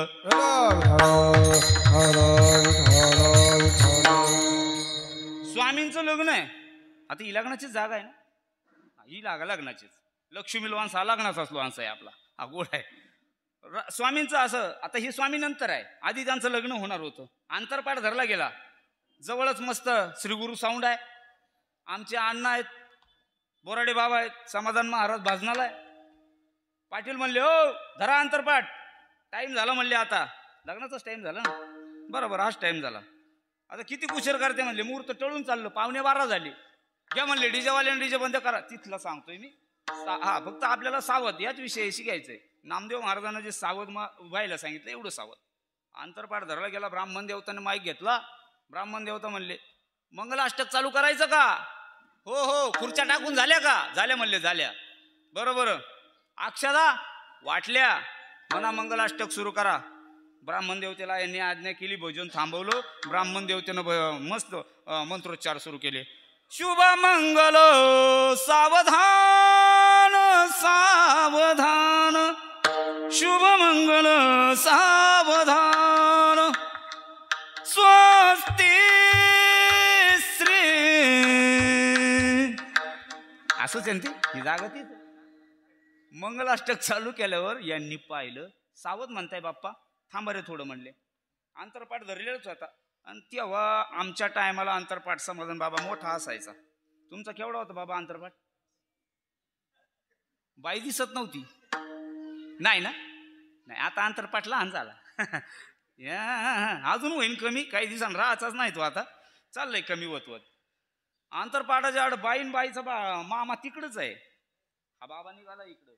स्वामींचं लग्न आहे आता, ही लग्नाचीच जागा आहे ना, ही लग्नाचीच. लक्ष्मी लोहांस हा लग्नाचाच लोहांस आहे आपला, हा गोड आहे. स्वामींचं असं, आता हे स्वामी नंतर आहे, आधी त्यांचं लग्न होणार होतं. आंतरपाठ धरला गेला. जवळच मस्त श्री गुरु साऊंड आहे, आमचे अण्णा आहेत, बोराडे बाबा आहेत, समाधान महाराज भाजनाला आहे. पाटील म्हणले हो धरा अंतरपाठ, टाइम झाला म्हणले, आता लग्नाचाच टाइम झाला ना, बरोबर हाच टाइम झाला. आता किती कुशर करते म्हणले, मुहूर्त टळून चाललं, 11:15 झाली. घ्या म्हणले डीजेवाल्याने डीजे बंद करा. तिथलं सांगतोय मी, हा फक्त आपल्याला सावध याच विषयी शिकायचंय. नामदेव महाराजांना जे सावध व्हायला सांगितलं एवढं सावध. अंतरपाठ धरला गेला, ब्राह्मण देवताने माईक घेतला. ब्राह्मण देवता म्हणले मंगलाष्टक चालू करायचं का? हो. खुर्च्या टाकून झाल्या का? झाल्या म्हणले, झाल्या. बरोबर. अक्षदा वाटल्या, म्हणा मंगलाष्टक सुरू करा. ब्राह्मण देवतेला यांनी आज्ञा केली, भोजन थांबवलं. ब्राह्मण देवतेनं मस्त मंत्रोच्चार सुरू केले. शुभ मंगल सावधान सावधान, शुभ मंगल सावधान, स्वस्ती श्री. असंच आहे ना, ही जागा ती. मंगलाष्टक चालू केल्यावर यांनी पाहिलं, सावध म्हणताय बाप्पा, थांबा रे थोडं म्हणले. अंतरपाठ धरलेलंच होता. आणि तेव्हा आमच्या टायमाला अंतरपाठ समाधान बाबा मोठा असायचा. तुमचा केवढा होता बाबा अंतरपाठ? बाई दिसत नव्हती नाही ना? नाही, आता अंतरपाठ लहान झाला. अजून होईन कमी, काही दिवसांनी राहायचाच नाही तो, आता चाललंय कमी होत. अंतरपाठाच्या आड बाईचा मामा तिकडच आहे. हा बाबा निघाला इकडं.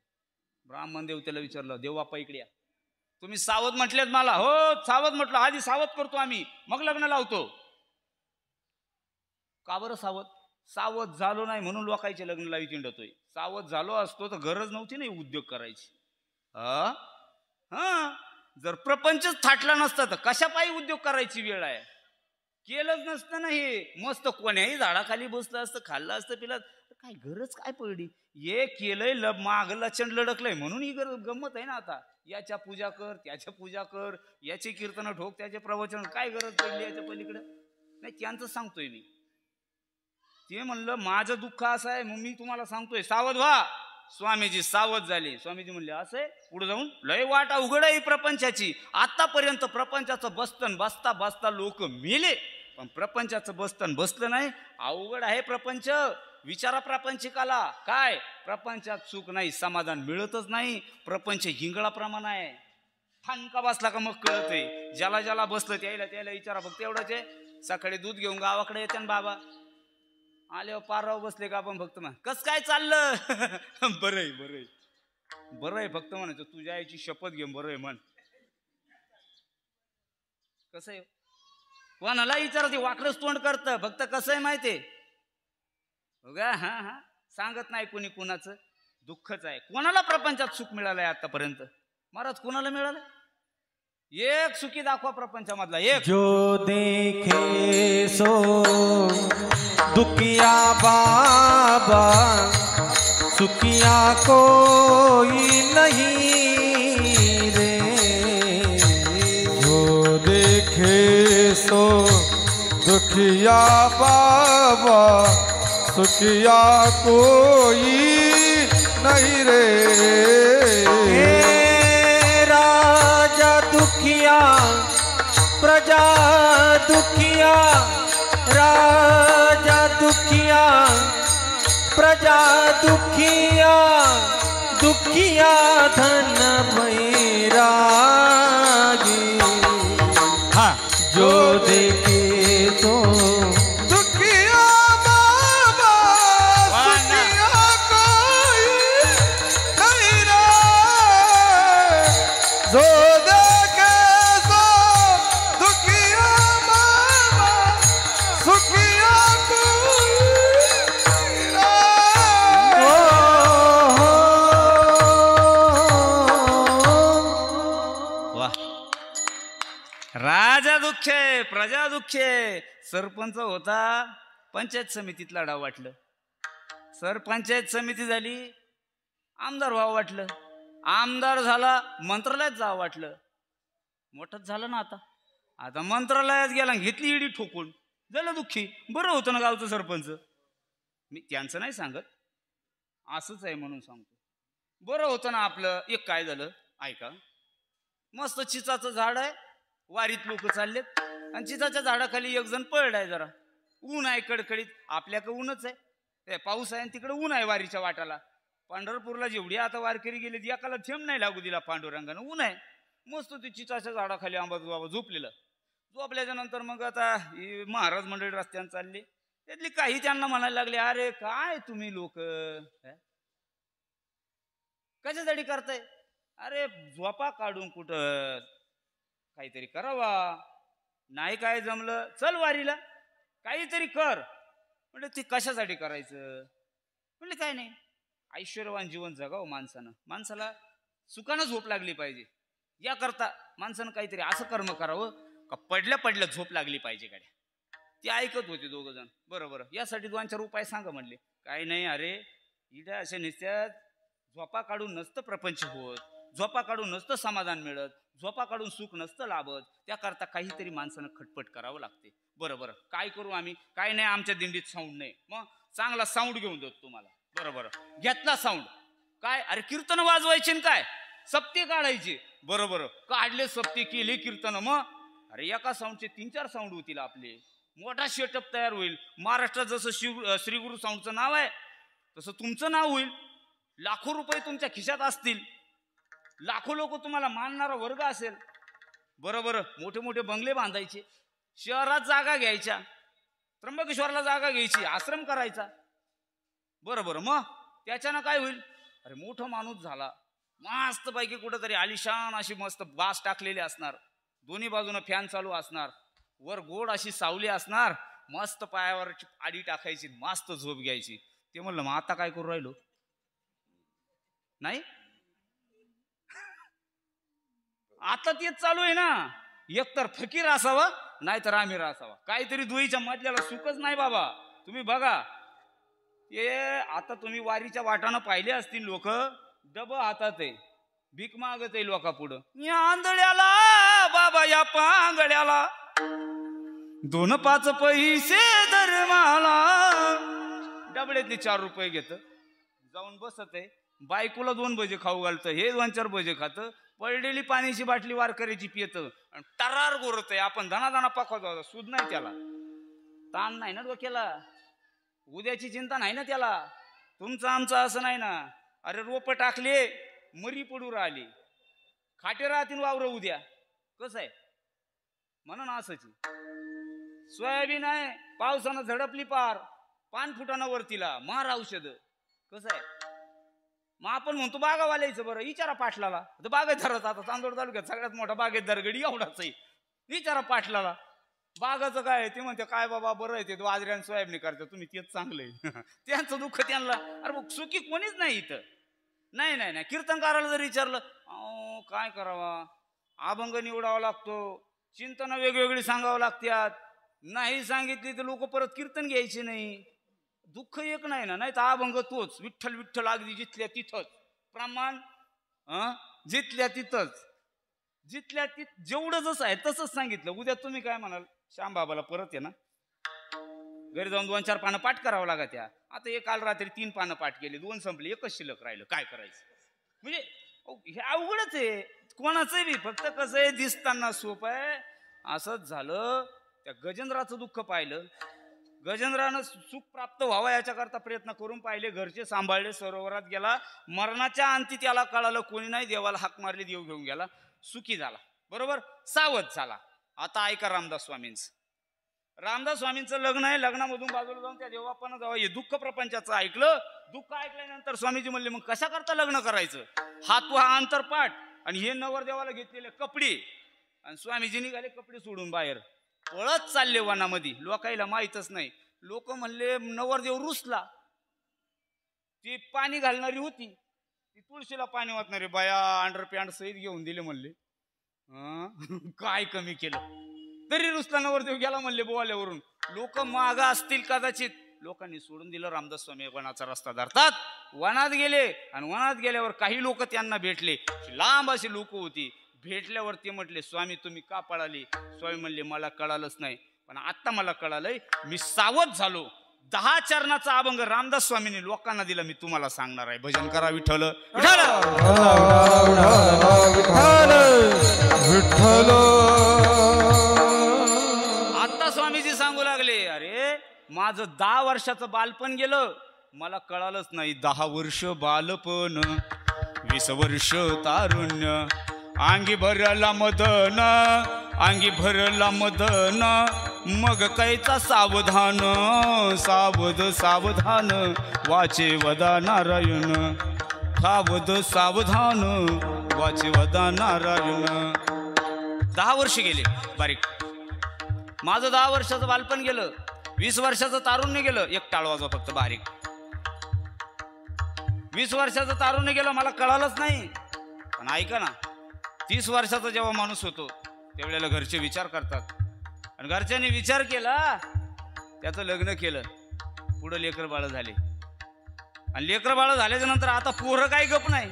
ब्राह्मण देवतेला विचारलं, देव बाप्पा इकडे या. तुम्ही सावध म्हटलेत मला? हो सावध म्हटलं, आधी सावध करतो आम्ही, मग लग्न लावतो. का बरं सावध? सावध झालो नाही म्हणून लोकांचे लग्न लावी चिंडतोय. सावध झालो असतो तर गरज नव्हती ना उद्योग करायची. जर प्रपंचच थाटला नसता तर कशा पायी उद्योग करायची वेळ आहे? केलंच नसतं ना हे. मस्त कोण्याही झाडाखाली बसलं असतं, खाल्लं असतं, पिलं, काय गरज काय पडली? हे केलंय मागला चंड लडकलंय म्हणून ही गंमत आहे ना. आता याच्या पूजा कर, त्याच्या पूजा कर, याचे कीर्तन ठोक, त्याचे प्रवचन, काय गरज पडली याच्या पलीकडे? नाही, त्यांचं सांगतोय मी. ते म्हणलं माझं दुःख असं आहे, मग मी तुम्हाला सांगतोय सावध व्हा. स्वामीजी सावध झाले. स्वामीजी म्हणले असं पुढे जाऊन लय वाट अवघड आहे प्रपंचाची. आतापर्यंत प्रपंचाचं बसतन बसता बसता लोक मेले, पण प्रपंचाचं बसतन बसलं नाही. अवघड आहे प्रपंच. विचारा प्रपंचिकाला, काय प्रपंचात सुख नाही, समाधान मिळतच नाही. प्रपंच हिंगळाप्रमाणे आहे. ठणका बसला का मग कळतंय. ज्याला ज्याला बसलं त्याला विचारा. फक्त एवढंच आहे, सकाळी दूध घेऊन गावाकडे येते ना बाबा, आले पाराव बसले का आपण फक्त मग कस काय चाललं बरंय बरंय बरंय फक्त म्हणायचं तुझ्या आईची शपथ घे बरंय म्हण. कसं आहे कोणाला विचारते वाकडच तोंड करतं. फक्त कसं आहे माहितीये बघा, हा हा सांगत नाही कोणी कुणाचं. दुःखच आहे. कोणाला प्रपंचात सुख मिळालंय आतापर्यंत महाराज? कोणाला मिळालं? एक सुखी दाखवा प्रपंचामधला एक. जो देखे सो दुखिया बाबा, सुखिया कोई नहीं रे. जो देखे सो दुखिया बाबा, सुखिया कोई नहीं रे. राजा दुखिया प्रजा दुखिया, राजा दुखिया प्रजा दुखिया, दुखिया धन बैरागी. हाँ जो देखे तो दुखिया बाबा, सुखिया कोई नहीं रे. जो देखे सो दुखिया बाबा, सुखिया कोई नहीं रे. वाह. राजा दुःखे प्रजा दुःखे. सरपंच होता, पंचायत समितीतला डाव वाटलं. सरपंचायत समिती झाली, आमदार व्हावं वाटलं. आमदार झाला, मंत्रालयात जावं वाटलं. मोठंच झालं ना आता. आता मंत्रालयात गेला, घेतली इडी ठोकून, झालं दुःखी. बरं होतं ना गावचं सरपंच. मी त्यांचं नाही सांगत, असंच आहे म्हणून सांगतो. बरं होतं ना आपलं. एक काय झालं ऐका. मस्त चिचाचं झाड आहे, वारीत लोक चाललेत, आणि चिचाच्या झाडाखाली एक जण पळलाय. जरा ऊन आहे कडकडीत. आपल्याकडे ऊनच आहे, पाऊस आहे, आणि तिकडे ऊन आहे वारीच्या वाटाला. पंढरपूरला जेवढी आता वारकरी गेले एकाला थेंब नाही लागू दिला पांडुरंगानं. ऊन आहे. मस्त ते चिचाच्या झाडाखाली बाबा झोपलेलं. झोपल्याच्या नंतर मग आता महाराज मंडळी रस्त्यानं चालले. त्यातली काही त्यांना म्हणायला लागले, अरे काय तुम्ही लोक कशासाठी करताय? अरे झोपा काढून कुठं काहीतरी करावा. नाही काय जमलं चल वारीला, काहीतरी कर. म्हणजे ते कशासाठी करायचं? म्हणजे काय नाही, ऐश्वर्यवान जीवन जगावं माणसानं. माणसाला सुखानं झोप लागली पाहिजे, याकरता माणसानं काहीतरी असं कर्म करावं का पडल्या पडल्या झोप लागली पाहिजे. गाड्या ते ऐकत होते दोघ जण. बरोबर, यासाठी 2-4 उपाय सांगा म्हणले. काही नाही, अरे इड्या अशा निस्त्यात झोपा काढून नसतं प्रपंच होत, झोपा काढून नसतं समाधान मिळत, झोपा काढून सुख नसतं लाभत. त्याकरता काहीतरी माणसानं खटपट करावं लागते. बरोबर, काय करू आम्ही? काय नाही, आमच्या दिंडीत साऊंड नाही. मग चांगला साऊंड घेऊन देतो तुम्हाला. बरोबर, घेतला साऊंड. काय? अरे कीर्तन वाजवायचे, काय सप्ते काढायचे. बरोबर, काढले सप्ते, केले कीर्तन. मग अरे एका साऊंडचे 3-4 साऊंड होतील आपले. मोठा सेटअप तयार होईल. महाराष्ट्रात जसं श्रीगुरु साऊंडचं नाव आहे तसं तुमचं नाव होईल. लाखो रुपये तुमच्या खिशात असतील. लाखो लोक तुम्हाला मानणारा वर्ग असेल. बरोबर, मोठे मोठे बंगले बांधायचे, शहरात जागा घ्यायच्या, त्र्यंबकेश्वरला जागा घ्यायची, आश्रम करायचा. बरोबर, मग त्याच्यानं काय होईल? अरे मोठा माणूस झाला, मस्त पैकी कुठंतरी आलिशान अशी मस्त बास टाकलेली असणार, दोन्ही बाजूनं फॅन चालू असणार, वर गोड अशी सावली असणार, मस्त पायावर आडी टाकायची, मस्त झोप घ्यायची. ते म्हणलं मग आता काय करू राहिलो? नाही, आता तेच चालू आहे ना. एकतर फकीर असावा, नाहीतर आमिर असावा. काहीतरी दुईच्या मधल्याला सुखच नाही बाबा. तुम्ही बघा, हे आता तुम्ही वारीच्या वाटानं पाहिले असतील लोक, डब हातात आहे, भीक मागत आहे लोका पुढं. या आंधळ्याला बाबा, या पांगड्याला 2-5 पैसे धर्माला. डबड्यातले 4 रुपये घेत, जाऊन बसत आहे, बायकोला 2 भजे खाऊ घालतं, हे 2-4 भजे खातं, पडलेली पाण्याची बाटली वारकऱ्याची पियतं आणि टरार गोरत आहे. आपण धनाधना पाखवतो, सूद नाही त्याला, ताण नाही ना डोक्याला, उद्याची चिंता नाही ना त्याला. तुमचं आमचं असं नाही ना. अरे रोप टाकले, मरी पडू राहिली, खाटे राहतील वावर उद्या, कसं आहे म्हणून असंच. सोयाबीन आहे, पावसानं झडपली पार, 5 फुटानं वरतीला, मार औषध, कसं आहे. मग आपण म्हणतो बागावाल्याचं बरं, विचारा पाटलाला. तर बागेतदारच आता चांदोड तालुक्यात सगळ्यात मोठा बागेतदार गडी एवढाच आहे, विचारा पाटलाला. बागाचं काय ते म्हणते, काय बाबा बरं आहे ते बाजऱ्या आणि सोयाबीन करते, तुम्ही तेच चांगलंय. त्यांचं दुःख त्यांना. अरे मग सुखी कोणीच नाही इथं. नाही नाही नाही, कीर्तनकाराला जर विचारलं, काय करावा, अभंग निवडावा लागतो, चिंतन वेगवेगळी सांगावं लागतात, नाही सांगितली तर लोक परत कीर्तन घ्यायचे नाही. दुःख एक नाही ना. नाही तर अभंग तोच, विठ्ठल विठ्ठल अगदी जिथल्या तिथंच, प्रमाण जिथल्या तिथंच, जिथल्या तिथं जेवढं जसं आहे तसंच सांगितलं. उद्या तुम्ही काय म्हणाल, श्यामबाबाला परत आहे ना घरी जाऊन 2-4 पानं पाठ करावं लागत. त्या आता हे काल रात्री 3 पानं पाठ केली, 2 संपली, 1च शिल्लक राहिलं, काय करायचं. म्हणजे हे अवघडच आहे कोणाचं बी. फक्त कसं आहे, दिसताना सोपं आहे. असंच झालं. त्या गजेंद्राचं दुःख पाहिलं. गजेंद्रानं सुख प्राप्त व्हावं याच्याकरता प्रयत्न करून पाहिले, घरचे सांभाळले, सरोवरात गेला. मरणाच्या अंती त्याला कळालं कोणी नाही, देवाला हाक मारली, देव घेऊन गेला, सुखी झाला, बरोबर, सावध झाला. आता ऐका रामदास स्वामींचं. रामदास स्वामींचं लग्न आहे, लग्नामधून बाजूला जाऊन त्या देवापानं जावं, हे दुःख प्रपंचाचं ऐकलं. दुःख ऐकल्यानंतर स्वामीजी म्हणले, मग कशा करता लग्न करायचं. हा अंतरपाठ आणि हे नवरदेवाला घेतलेले कपडे. आणि स्वामीजी निघाले कपडे सोडून बाहेर, पळत चालले वनामध्ये. लोकायला माहीतच नाही. लोक म्हणले नवरदेव रुसला, ती पाणी घालणारी होती, ती तुळशीला पाणी वाटणारी बाया अंडरपॅन्ट सहित घेऊन दिले. म्हणले काय कमी केलं, तरी रुसला नवरदेव गेला म्हणले बोवाल्यावरून. लोक मागा असतील कदाचित. लोकांनी सोडून दिलं. रामदास स्वामी वनाचा रस्ता धरतात, वनात गेले. आणि वनात गेल्यावर काही लोक त्यांना भेटले, लांब अशी लोक होती. भेटल्यावर ते म्हटले, स्वामी तुम्ही का पळाले. स्वामी म्हणले, मला कळालंच नाही, पण आता मला कळालंय, मी सावध झालो. 10 चरणाचा अभंग रामदास स्वामींनी लोकांना दिला, मी तुम्हाला सांगणार आहे. भजन करा विठ्ठल विठ्ठल. आता स्वामीजी सांगू लागले, अरे माझं 10 वर्षाचं बालपण गेलं, मला कळालंच नाही. 10 वर्ष बालपण, 20 वर्ष तारुण्य, अंगी भरला मदन, अंगी भरला मदन, मग कैचा सावधान, सावध सावधान, वाचे वदा नारायण, सावध सावधान, वाचे वदा नारायण. 10 वर्ष गेले बारीक. माझं 10 वर्षाचं बालपण गेलं, 20 वर्षाचं तारुण्य गेलं. एक टाळ वाजवा फक्त बारीक. 20 वर्षाचं तारुण्य गेलं, मला कळालंच नाही. पण ऐका ना, 30 वर्षाचा जेव्हा माणूस होतो त्यावेळेला घरचे विचार करतात. आणि घरच्यांनी विचार केला, त्याचं लग्न केलं, पुढं लेकर बाळ झाले. आणि लेकर बाळ झाल्याच्या नंतर आता पोरं काही गप नाही.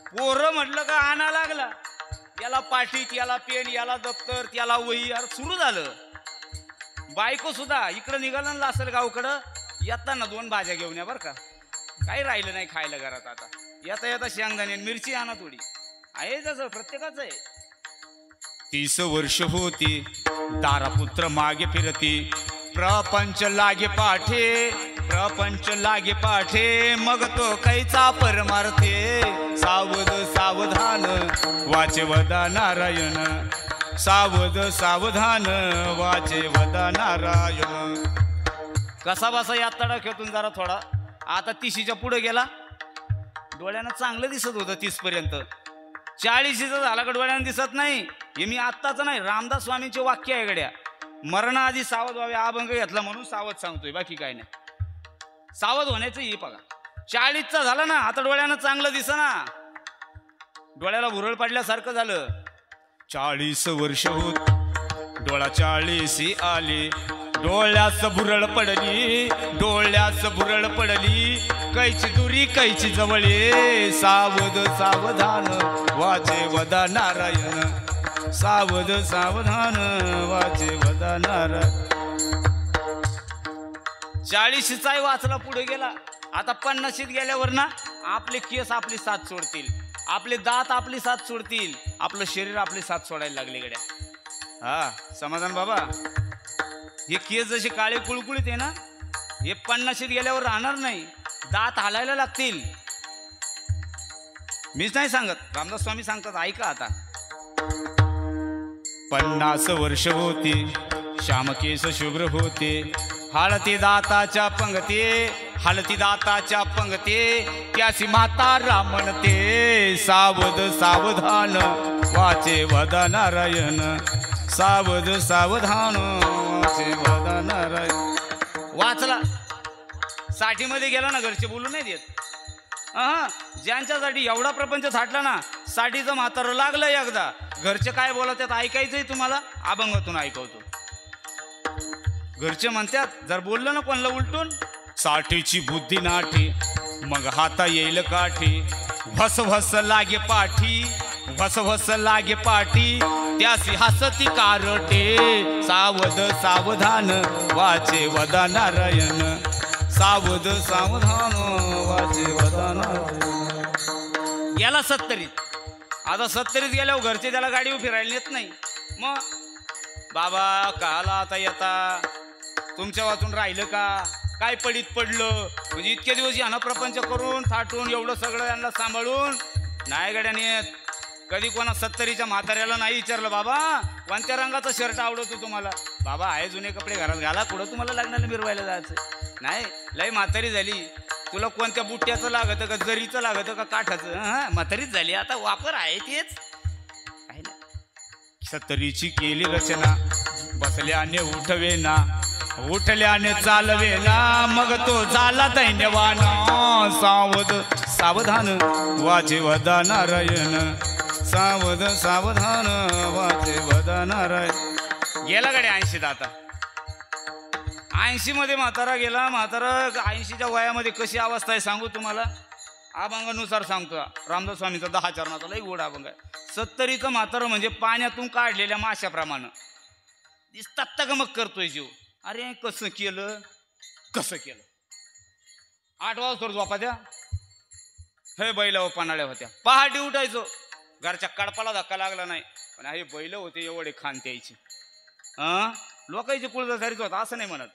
पोरं म्हटलं का आणा लागला, याला पाटीत, याला पेन, याला दप्तर, त्याला वही, यार सुरू झालं. बायको सुद्धा इकडं निघालं असेल गावकडं, येताना 2 भाज्या घेऊन या बरं का, काही राहिलं नाही खायला घरात. आता येता येता शेंगदाणे मिरची आणा थोडी, आहे तसं प्रत्येकाच आहे. 30 वर्ष होती, दारापुत्र मागे फिरती, प्रपंच लागे पाठे, प्रपंच लागे पाठे, मग तो कैचा परमार्थे, सावध सावधान, वाचे वदा नारायण, सावध सावधान, वाचे वदा नारायण. कसा बसा या तडाख्यातून जरा थोडा आता 30च्या पुढे गेला. डोळ्यानं चांगलं दिसत होतं 30 पर्यंत. 40चा झाला का डोळ्यानं दिसत नाही. हे मी आत्ताच नाही, रामदास स्वामींचे वाक्य आहे गड्या. मरणाआधी सावध व्हावे, अभंग घेतला म्हणून सावध सांगतोय, बाकी काय नाही. सावध होण्याचं हे बघा. 40चा झाला ना, आता डोळ्यानं चांगलं दिसना, डोळ्याला भुरळ पडल्यासारखं झालं. 40 वर्ष होत, डोळा 40 आले, डोळ्यास भुरळ पडली, डोळ्यास भुरळ पडली, कैची दुरी कैची जवळे, सावध सावधान, वाचे वदा नारायण, सावध सावधान, वाचे वदा नारायण. 40चा वाचला पुढे गेला. आता 50शीत गेल्यावर ना आपले केस आपली साथ सोडतील, आपले दात आपली साथ सोडतील, आपलं शरीर आपली साथ सोडायला लागले गड्या. हा समाधान बाबा, हे केस जसे काळे कुळकुळीत आहे ना, हे 50शीत गेल्यावर राहणार नाही, दात हालायला लागतील. मीच नाही सांगत, रामदास स्वामी सांगतात, ऐका आता. 50 वर्ष होते, श्यामकेश शुभ्र होते, हाळती दाताच्या पंगते, हालती दाताच्या पंगते, त्यासी म्हातारा म्हणते, सावध सावधान वाचे वदा नारायण, सावध सावधान वाचे वदा नारायण. वाचला, साठीमध्ये गेला ना, घरचे बोलू नाही देत. ज्यांच्यासाठी एवढा प्रपंच थाटला ना, साठीचं म्हातारं लागलं एकदा, घरचे काय बोलतात ऐकायचंय तुम्हाला, अभंगातून ऐकवतो. घरचे म्हणतात, जर बोललं ना कोणाला उलटून, साठीची बुद्धी नाठी, मग हाता येईल काठी, भस भस लागे पाठी, भस भस लागे पाठी, त्यासी हसती कारटे, सावध सावधान वाचे वदा नारायण, सावध सावधान वाचे वदा नारायण. याला 70. आता 70 गेल्यावर घरचे त्याला गाडीवर फिरायला नेत नाही. मग बाबा काला आता येता, तुमच्या वाचून राहिलं का, काय पडीत पडलं, म्हणजे इतके दिवस यांना प्रपंच करून थाटून एवढं सगळं यांना सांभाळून नाही गाड्याने. कधी कोणा 70च्या म्हाताऱ्याला नाही विचारलं, बाबा कोणत्या रंगाचा शर्ट आवडतो तुम्हाला, बाबा आहे जुने कपडे घरात घाला, कुठं तुम्हाला लग्नाला मिरवायला जायचं नाही, लय म्हातारी झाली, तुला कोणत्या बुट्ट्याचं लागतं का, जरीचं लागतं का, काठाचं, हा म्हातारीच झाली, आता वापर आहे तेच आहे ना. 70ची केली रचना, बसल्याने उठवेना, उठल्याने चालवेना, मग तो झाला दैन्यवान, सावध सावधान वाचे वदा नारायण, सावध सावधान वाचे वदा नारायण. गेला गाडी 80 आता, 80 मध्ये म्हातारा गेला. म्हातारा 80च्या वयामध्ये कशी अवस्था आहे सांगू तुम्हाला, अभंगानुसार सांगतो. रामदास स्वामीचा 10 चरणाचा लई गोड अभंग आहे. 70चं म्हातारं म्हणजे पाण्यातून काढलेल्या माशाप्रमाणे दिसतात का मग करतोय जीव. अरे कसं केलं, कसं केलं. 8 वाजता झोपा द्या, हे बैल पन्हाळ्या होत्या, पहाटे उठायचो, घरच्या कडपाला धक्का लागला नाही, पण हे बैल होते एवढे खान त्याची. लोकांची कुळजासारीच होता असं नाही म्हणत.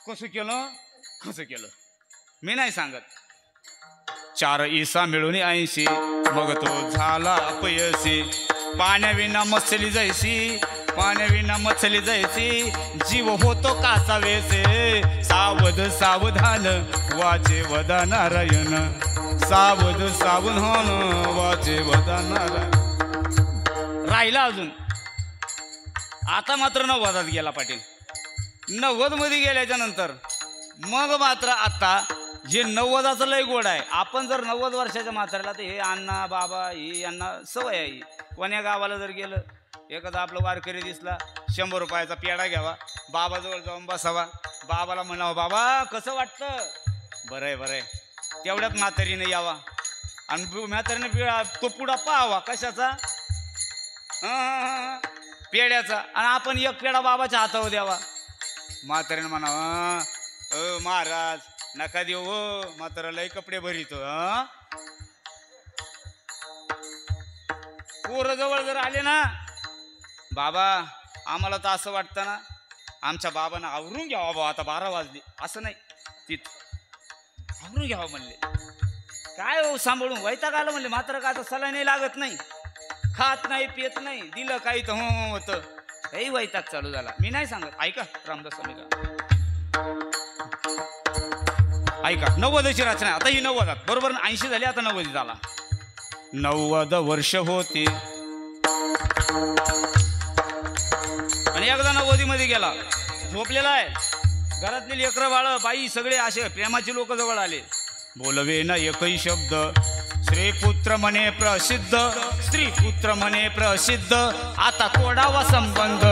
कसं केलं, कसं केलं मी नाही सांगत. 4 इसा मिळून 80, मग तो झाला अपयसी, पाण्याविना मछली जैसी, पाण्याविना मछली जैसी, जीव होतो कासा वेसे, सावध सावधान वाचे वदा नारायण, सावध सावधान वाचे वदा नारायण. राहिला अजून, आता मात्र 90त गेला पाटील. 90 मध्ये गेल्याच्या नंतर मग मात्र आता जे 90चं लय गोड आहे. आपण जर 90 वर्षाच्या म्हाताऱ्याला, तर हे अण्णा बाबा हे यांना सवय आहे. कोण्या गावाला जर गेलं, एखादा आपलं वारकरी दिसला, 100 रुपयाचा पेढा घ्यावा, बाबाजवळ जाऊन बसावा, बाबाला म्हणावं, बाबा कसं वाटतं, बरं आहे बरं आहे. तेवढ्यात म्हातारीने यावा आणि म्हातारीने तो पुढा पाहावा कशाचा, पेड्याचा, आणि आपण एक पेढा बाबाच्या हातावर द्यावा. म्हातारीने म्हणावं, महाराज नका देऊ हो, म्हातारा लय कपडे भरितो. पोरं जवळ जर आले ना, बाबा आम्हाला तर असं वाटतं ना, आमच्या बाबांना आवरून घ्यावा बा, आता 12 वाजले, असं नाही, तिथं आवरून घ्यावं म्हणले. काय हो सांभाळून वैताग आलं म्हणले. मात्र का आता सला नाही लागत नाही, खात नाही पित नाही, दिलं काही तर हो होतं, काही वैताग चालू झाला. मी नाही सांगत, ऐका रामदास स्वामी ऐका. 90ची रचना, आता ही 90 बरोबर 80 झाली, आता 90 झाला. 90 वर्ष होते आणि एकदा 90 मध्ये गेला, झोपलेला आहे. घरातली लेकरं बाळ बाई सगळे असे प्रेमाचे लोक जवळ आले. बोलवे ना एकही शब्द, श्रीपुत्र म्हणे प्रसिद्ध, स्त्रीपुत्र म्हणे प्रसिद्ध, आता तोडावा संबंध,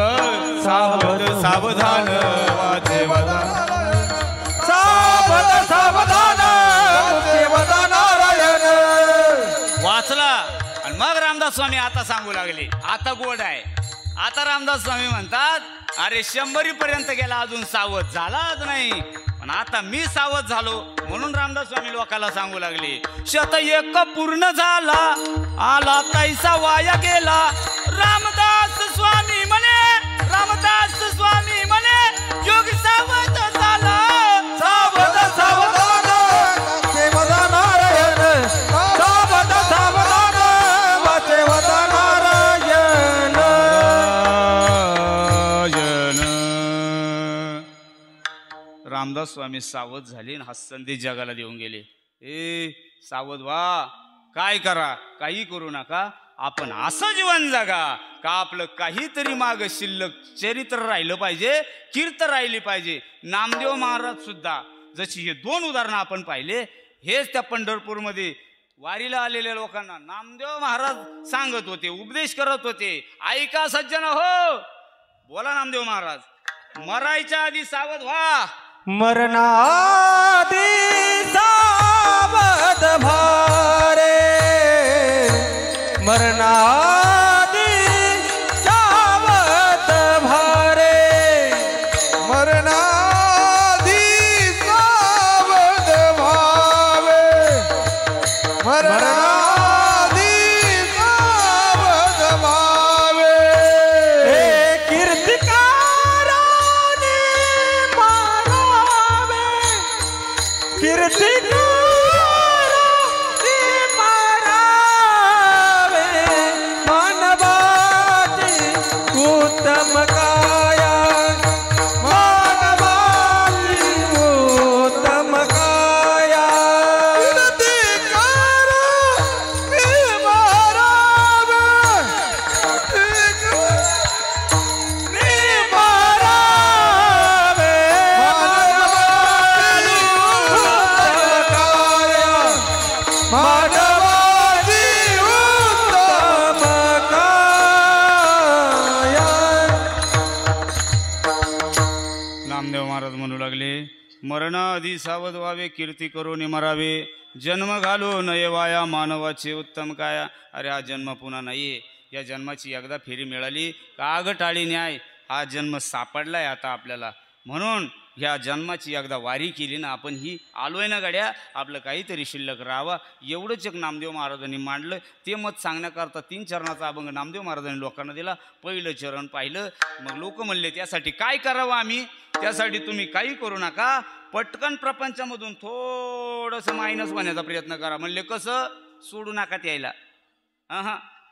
सावध सावधान वाचे वदा, सावध सावधान वाचे वदा नारायण. वाचला. आणि मग रामदास स्वामी आता सांगू लागले, आता गोड आहे. आता रामदास स्वामी म्हणतात, अरे 100 पर्यंत गेला, अजून सावध झालाच नाही. आणि आता मी सावध झालो म्हणून रामदास स्वामी लोकाला सांगू लागले, शत एक पूर्ण झाला आला तैसा वाया गेला. रामदास स्वामी म्हणे, रामदास स्वामी म्हणे, योग सावध झाला. सावध सावधान वाचेवदा नारायण, सावध सावधान वाचेवदा नारायण. रामदास स्वामी सावध झाले आणि हा संदेश जगाला देऊन गेले, ए सावध व्हा, काय करा, काही करू नका, आपण असं जीवन जगा का आपलं काहीतरी माग शिल्लक चरित्र राहिलं पाहिजे, कीर्त राहिली पाहिजे. नामदेव महाराज सुद्धा जशी हे 2 उदाहरणं आपण पाहिले, हेच त्या पंढरपूरमध्ये वारीला आलेल्या लोकांना नामदेव महाराज सांगत होते, उपदेश करत होते. ऐका सज्जन हो, बोला नामदेव महाराज, मरायच्या आधी सावध व्हा, मरणादी सावध भारे, मरणादी सावध भारे, मरणाधी सावध भावे, मरणाधी सावध भावे. हे कीर्तिकाराने मारावे, कीर्तिकाराने मारावे, मानवाची उत्तम काया, मानवाची उत्तम काया. नामदेव महाराज म्हणू लागले, मरणाआधी सावध व्हावे, कीर्ती करून मरावे, जन्म घालो नये वाया, मानवाचे उत्तम काया. अरे हा जन्म पुन्हा नाहीये, या जन्माची एकदा फेरी मिळाली काग टाळी न्याय. हा जन्म सापडलाय आता आपल्याला, म्हणून ह्या जन्माची एकदा वारी केली ना आपण, ही आलोय ना गड्या, आपलं काहीतरी शिल्लक राहावा. एवढंच एक नामदेव महाराजांनी मांडलं. ते मत सांगण्याकरता 3 चरणाचा अभंग नामदेव महाराजांनी लोकांना दिला. पहिलं चरण पाहिलं, मग लोक म्हणले त्यासाठी काय करावं आम्ही, त्यासाठी तुम्ही काही करू नका, पटकन प्रपंचामधून थोडंसं मायनस होण्याचा प्रयत्न करा. म्हणले कसं, सोडू नका त्याला,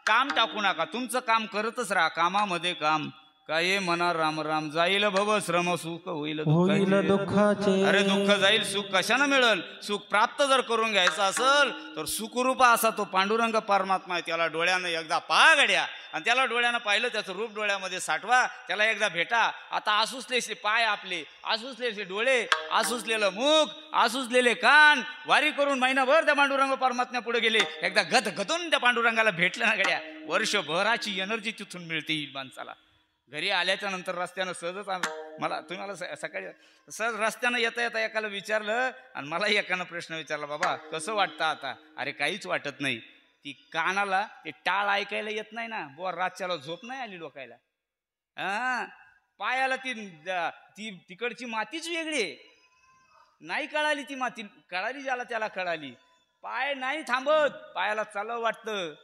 काम टाकू नका, तुमचं काम करतच राहा, कामामध्ये काम. काय म्हणा राम राम, जाईल भव श्रम सुख होईल दुःखाचे. अरे दुःख जाईल, सुख कशानं मिळेल. सुख प्राप्त जर करून घ्यायचं असेल तर सुखरूप असा तो पांडुरंग परमात्मा आहे, त्याला डोळ्यानं एकदा पहा गड्या, आणि त्याला डोळ्यानं पाहिलं, त्याचं रूप डोळ्यामध्ये साठवा, त्याला एकदा भेटा. आता आसुसलेसे पाय आपले, आसुसलेसे डोळे, आसुसलेलं मुख, आसुसलेले कान, वारी करून महिनाभर त्या पांडुरंग परमात्म्या पुढे गेले, एकदा गदगदून त्या पांडुरंगाला भेटलं ना गड्या, वर्षभराची एनर्जी तिथून मिळते माणसाला. घरी आल्याच्या नंतर रस्त्यानं सहजच तुम्हाला सकाळी सहज रस्त्यानं येता येता एकाला विचारलं, आणि मला एकानं प्रश्न विचारला, बाबा कसं वाटतं आता. अरे काहीच वाटत नाही, ती कानाला ते टाळ ऐकायला येत नाही ना, बुवा रातच्याला झोप नाही आली लोकायला. पायाला ती तिकडची मातीच वेगळी आहे, नाही कळाली ती माती, कळाली ज्याला त्याला कळाली. पाय नाही थांबत, पायाला चालव वाटतं,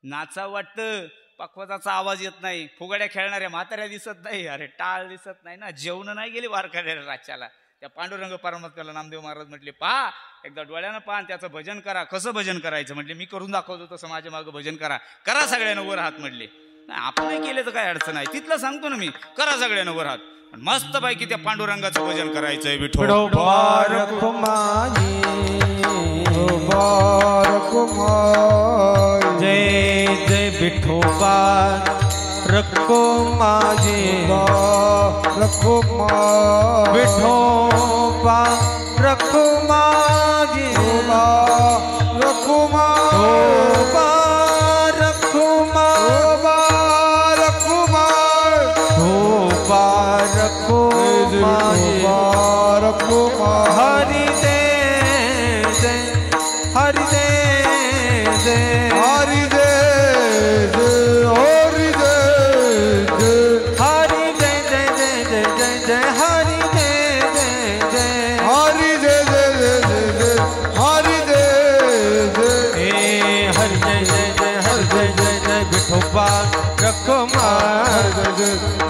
नाचा वाटतं, पक्वाचा आवाज येत नाही, फुगड्या खेळणाऱ्या म्हाताऱ्या दिसत नाही, अरे टाळ दिसत नाही ना, जेवण नाही गेली वारकऱ्या रातच्याला. त्या पांडुरंग परमात्म्याला नामदेव महाराज म्हटले, पहा एकदा डोळ्यानं पहा, त्याचं भजन करा. कसं भजन करायचं म्हटले, मी करून दाखवतो तसं माझ्या मागं भजन करा, करा सगळ्यांना वर हात म्हटले. नाही आपण नाही केलं तर काय अडचण आहे, तिथलं सांगतो ना मी, करा सगळ्यांना वर हात. मस्त पैकी त्या पांडुरंगाचं भजन करायचंय. जय जय विठोबा रखो माझे, विठोबा रखो माझे, रखो विठोबा रखो हरि दे जय, हरि दे जय, हरि दे हरि दे हरि जय जय जय जय जय जय हरि दे जय जय कुमार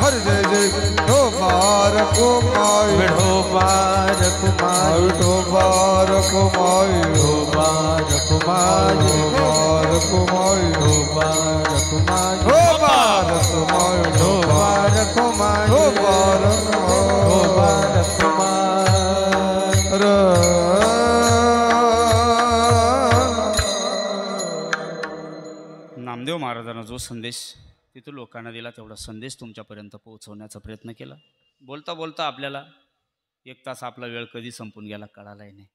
हर जय जय विठोबार कुमार विठोबार कुमार विठोबार कुमार विठोबार कुमार विठोबार कुमार विठोबार कुमार विठोबार कुमार विठोबार कुमार विठोबार विठोबार कुमार नामदेव महाराजांना जो संदेश तिथं लोकांना दिला तेवढा संदेश तुमच्यापर्यंत पोहोचवण्याचा प्रयत्न केला. बोलता बोलता आपल्याला 1 तास आपला वेळ कधी संपून गेला कळालाही नाही.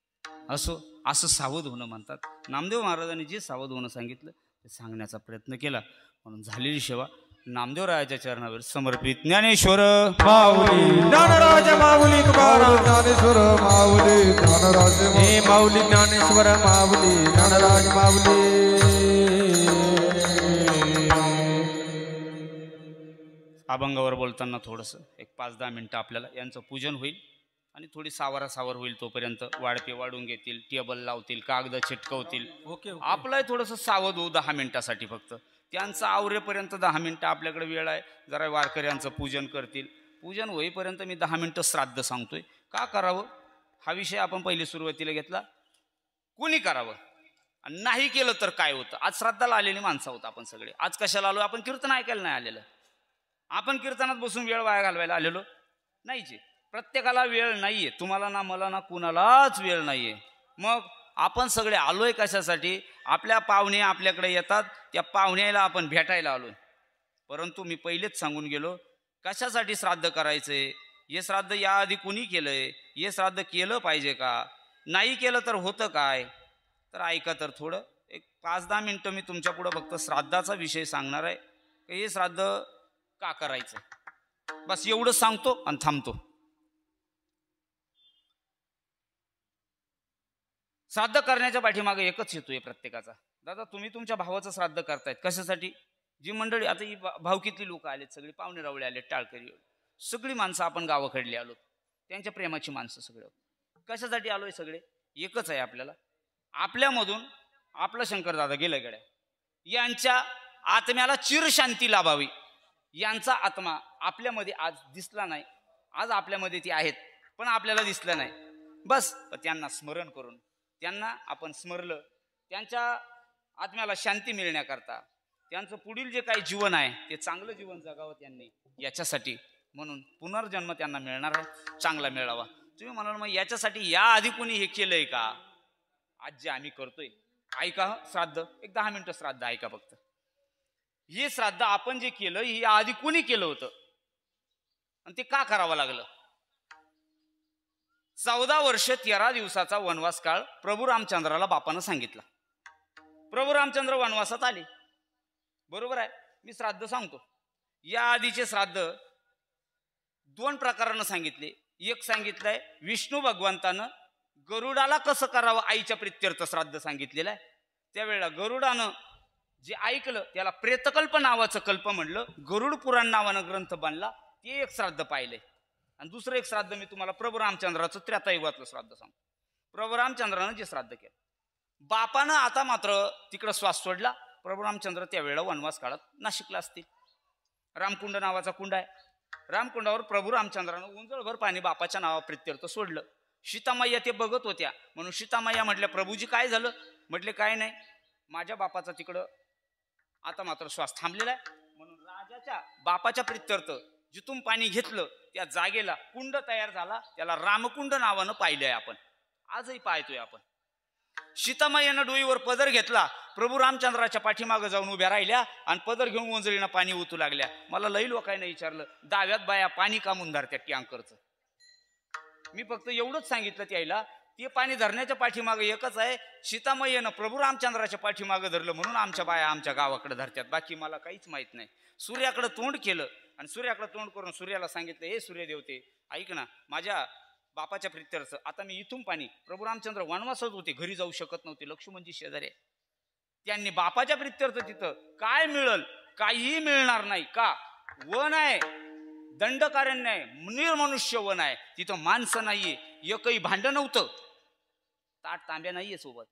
असं सावध होणं म्हणतात. नामदेव महाराजांनी जे सावध होणं सांगितलं ते सांगण्याचा प्रयत्न केला. म्हणून झालेली सेवा नामदेवरायाच्या चरणावर समर्पित. ज्ञानेश्वर माऊली ज्ञानराज माऊली तुकाराम ज्ञानेश्वर माऊली ज्ञानराज हे माऊली ज्ञानेश्वर माऊली ज्ञानराज माऊली. अभंगावर बोलताना थोडंसं 5-10 मिनटं आपल्याला यांचं पूजन होईल आणि थोडी सावर होईल. तोपर्यंत वाढपे वाढून घेतील, टेबल लावतील, कागद चिटकवतील. आपलंही थोडंसं सावध होऊ 10 मिनिटासाठी फक्त. त्यांचं आवरेपर्यंत 10 मिनिटं आपल्याकडे वेळ आहे. जरा वारकऱ्यांचं पूजन करतील. पूजन होईपर्यंत मी 10 मिनिटं श्राद्ध सांगतोय. का करावं हा विषय आपण पहिली सुरुवातीला घेतला. कोणी करावं आणि नाही केलं तर काय होतं. आज श्राद्धाला आलेली माणसं होतं आपण सगळे. आज कशाला आलो आपण? कीर्तन ऐकायला नाही आलेलं. आपण कीर्तनात बसून वेळ वाया घालवायला आलेलो नाहीचे. प्रत्येकाला वेळ नाहीये. तुम्हाला ना मला ना कुणालाच वेळ नाहीये. मग आपण सगळे आलोय कशासाठी? आपल्या पाहुणे आपल्याकडे येतात, त्या पाहुण्याला आपण भेटायला आलोय. परंतु मी पहिलेच सांगून गेलो कशासाठी श्राद्ध करायचंय, हे श्राद्ध याआधी कुणी केलंय, हे श्राद्ध केलं पाहिजे का, नाही केलं तर होतं काय. तर ऐका तर थोडं 5-10 मिनिटं मी तुमच्या पुढं फक्त श्राद्धाचा विषय सांगणार आहे. हे श्राद्ध का करायचं बस एवढं सांगतो आणि थांबतो. श्राद्ध करण्याच्या पाठीमागे एकच हेतू आहे प्रत्येकाचा. दादा तुम्ही तुमच्या भावाचं श्राद्ध करतायत कशासाठी? जी मंडळी आता ही भावकीतली लोक आलेत, सगळी पाहुणे रावळे आलेत, टाळकरी, सगळी माणसं आपण गावाकडली आलो, त्यांच्या प्रेमाची माणसं सगळे. कशासाठी आलोय? सगळे एकच आहे आपल्याला. आपल्यामधून आपला शंकर दादा गेलं गड्या, यांच्या आत्म्याला चिरशांती लाभावी. यांचा आत्मा आपल्यामध्ये आज दिसला नाही. आज आपल्यामध्ये ती आहेत पण आपल्याला दिसलं नाही. बस त्यांना स्मरण करून, त्यांना आपण स्मरलं, त्यांच्या आत्म्याला शांती मिळण्याकरता, त्यांचं पुढील जे काही जीवन आहे ते चांगलं जीवन जगावं त्यांनी याच्यासाठी. म्हणून पुनर्जन्म त्यांना मिळणार आहे, चांगला मिळावा. तुम्ही म्हणाल मग याच्यासाठी याआधी कोणी हे केलंय का? आज जे आम्ही करतोय ऐका. श्राद्ध 10 मिनिटं श्राद्ध ऐका फक्त. हे श्राद्ध आपण जे केलं हे आधी कोणी केलं होतं आणि ते का करावं लागलं? 14 वर्ष 13 दिवसाचा वनवास काळ प्रभू रामचंद्राला बापानं सांगितला. प्रभू रामचंद्र वनवासात आले, बरोबर आहे. मी श्राद्ध सांगतो. या आधीचे श्राद्ध 2 प्रकारानं सांगितले. एक सांगितलंय विष्णू भगवंतानं गरुडाला कसं करावं आईच्या प्रित्यर्थ श्राद्ध सांगितलेलं आहे. त्यावेळेला गरुडानं जे ऐकलं त्याला प्रेतकल्प नावाचं कल्प म्हणलं. गरुड पुराण नावानं ग्रंथ बनला. ते एक श्राद्ध पाहिलंय. आणि दुसरं एक श्राद्ध मी तुम्हाला प्रभू रामचंद्राचं त्रेतायुगातलं श्राद्ध सांगतो. प्रभू रामचंद्रानं जे श्राद्ध केलं, बापानं आता मात्र तिकडं श्वास सोडला. प्रभू रामचंद्र त्यावेळेला वनवास काळात नाशिकला असतील. रामकुंड नावाचा कुंड आहे. रामकुंडावर प्रभू रामचंद्रानं उंजळभर पाणी बापाच्या नावा प्रित्यर्थ सोडलं. सीतामाया ते बघत होत्या. म्हणून सीतामाया म्हटल्या प्रभूजी काय झालं? म्हटले काय नाही, माझ्या बापाचा तिकडं आता मात्र श्वास थांबलेला आहे. म्हणून राजाच्या बापाच्या प्रित्यर्थ जिथून पाणी घेतलं त्या जागेला कुंड तयार झाला. त्याला रामकुंड नावानं पाहिलंय आपण, आजही पाहतोय आपण. सीतामायानं डोईवर पदर घेतला. प्रभू रामचंद्राच्या पाठीमागं जाऊन उभ्या राहिल्या आणि पदर घेऊन ओंजळीनं पाणी ओतू लागल्या. मला लई लोकांनी विचारलं दाव्यात बाया पाणी का म्हणून धरत्या टँकरचं. मी फक्त एवढंच सांगितलं त्याला, ते पाणी धरण्याच्या पाठीमागं एकच आहे. सीतामायेनं प्रभू रामचंद्राच्या पाठीमागं धरलं म्हणून आमच्या बाया आमच्या गावाकडे धरत्यात. बाकी मला काहीच माहित नाही. सूर्याकडे तोंड केलं आणि सूर्याकडे तोंड करून सूर्याला सांगितलं हे सूर्य देवते ऐक ना, माझ्या बापाच्या प्रित्यर्थ आता मी इथून पाणी, प्रभू रामचंद्र वनवासात होते, घरी जाऊ शकत नव्हते, लक्ष्मणजी शेजारी, त्यांनी बापाच्या प्रित्यर्थ तिथं काय मिळल? काहीही मिळणार नाही. का? वन आहे, दंडकारण्य आहे, निर्मनुष्य वन आहे. तिथं माणसं नाहीये, एकही भांड नव्हतं, ताट तांब्या नाहीये सोबत.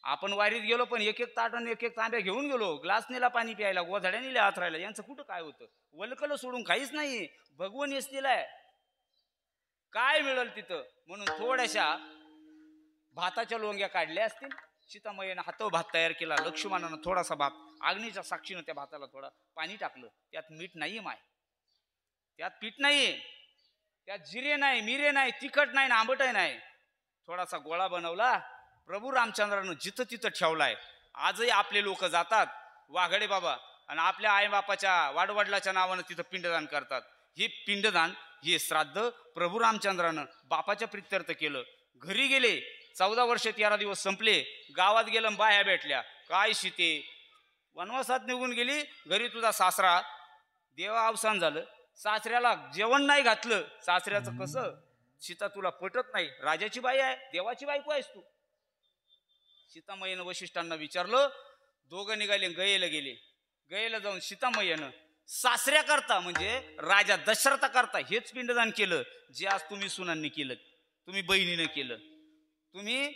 आपण वारीत गेलो पण एक एक ताट आणि एक एक तांब्या घेऊन गेलो, ग्लास नेला पाणी प्यायला, गोधड्या नेल्या आथरायला. यांचं कुठं काय होतं? वलकल सोडून काहीच नाही. भगवान येस दिलाय, काय मिळेल तिथं. म्हणून थोड्याशा भाताच्या लोंग्या काढल्या असतील. सीतामाईनं हातावर भात तयार केला. लक्ष्मणानं थोडासा भात अग्नीच्या साक्षीनं त्या भाताला थोडा पाणी टाकलं. त्यात मीठ नाहीये माय, त्यात पीठ नाहीये, त्यात जिरे नाही, मिरे नाही, तिखट नाही, आंबट नाही. थोडासा गोळा बनवला. प्रभू रामचंद्रानं जिथं तिथं ठेवलाय. आजही आपले लोक जातात वाघडे बाबा आणि आपल्या आई बापाच्या वाडवडिलाच्या नावानं तिथं पिंडदान करतात. हे पिंडदान, हे श्राद्ध प्रभू रामचंद्रानं बापाच्या प्रित्यर्थ केलं. घरी गेले, 14 वर्ष 13 दिवस संपले. गावात गेलं, बाया भेटल्या. काय सीते, वनवासात निघून गेली, घरी तुझा सासरा. देवा अवसान झालं, सासऱ्याला जेवण नाही घातलं. सासऱ्याचं कसं, सीता तुला पटत नाही, राजाची बाई आहे, देवाची बायको आहेस तू. सीतामाईनं वशिष्ठांना विचारलं. दोघं निघाले, गयेला गेले. गयेला जाऊन सीतामाईनं सासऱ्या करता म्हणजे राजा दशरथा करता हेच पिंडदान केलं, जे आज तुम्ही सुनांनी केलं, तुम्ही बहिणीनं केलं, तुम्ही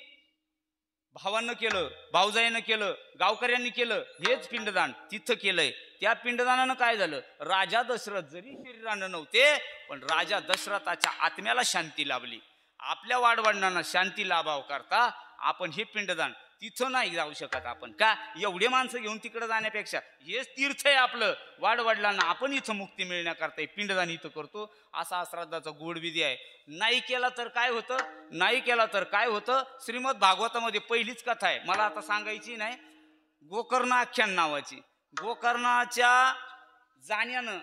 भावांना केलं, भाऊजाईनं केलं, गावकऱ्यांनी केलं. हेच पिंडदान तिथं केलंय. त्या पिंडदानानं काय झालं, राजा दशरथ जरी शरीरानं नव्हते पण राजा दशरथाच्या आत्म्याला शांती लाभली. आपल्या वाडवडिलांना शांती लाभाव करता आपण हे पिंडदान तिथं नाही जाऊ शकत आपण. का, एवढे माणसं घेऊन तिकडे जाण्यापेक्षा हेच तीर्थ आहे आपलं. वाडवडिलांना आपण इथं मुक्ती मिळण्याकरता पिंडदान इथं करतो. असा श्राद्धाचा गोड विधी आहे. नाही केला तर काय होतं, नाही केला तर काय होतं. श्रीमद भागवतामध्ये पहिलीच कथा आहे, मला आता सांगायची नाही. गोकर्ण आख्यान नावाची. गोकर्णाच्या जाण्यानं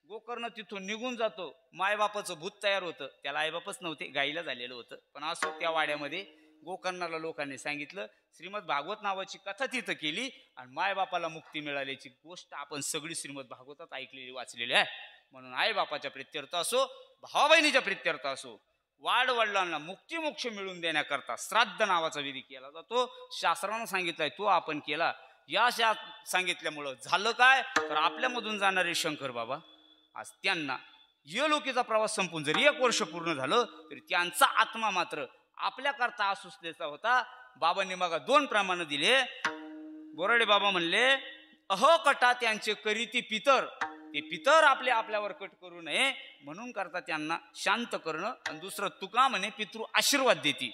गोकर्ण तिथून निघून जातो. मायबापाचं भूत तयार होतं. त्याला आईबापच नव्हते, गाईला झालेलं होतं. पण असो, त्या वाड्यामध्ये गोकर्णाला लोकांनी सांगितलं. श्रीमद भागवत नावाची कथा तिथं केली आणि मायबापाला मुक्ती मिळाल्याची गोष्ट आपण सगळी श्रीमद भागवतात ऐकलेली वाचलेली आहे. म्हणून आईबापाच्या प्रित्यर्थ असो, भावा बहिणीच्या प्रित्यर्थ असो, वाडवडिलांना मुक्ती मोक्ष मिळवून देण्याकरता श्राद्ध नावाचा विधी केला जातो. शास्त्रानं सांगितलाय, तो आपण केला. या सांगितल्यामुळं झालं काय, तर आपल्यामधून जाणारे शंकर बाबा आज त्यांना यलोकीचा प्रवास संपून जर 1 वर्ष पूर्ण झालं तरी त्यांचा आत्मा मात्र आपल्याकरता असुसलेचा होता. बाबांनी मग 2 प्रमाण दिले. बोराडे बाबा म्हणले, अहो कटा त्यांचे करीती पितर, ते पितर आपल्यावर कट करू नये म्हणून करता त्यांना शांत करणं. आणि दुसरं तुका म्हणे, पितृ आशीर्वाद देती,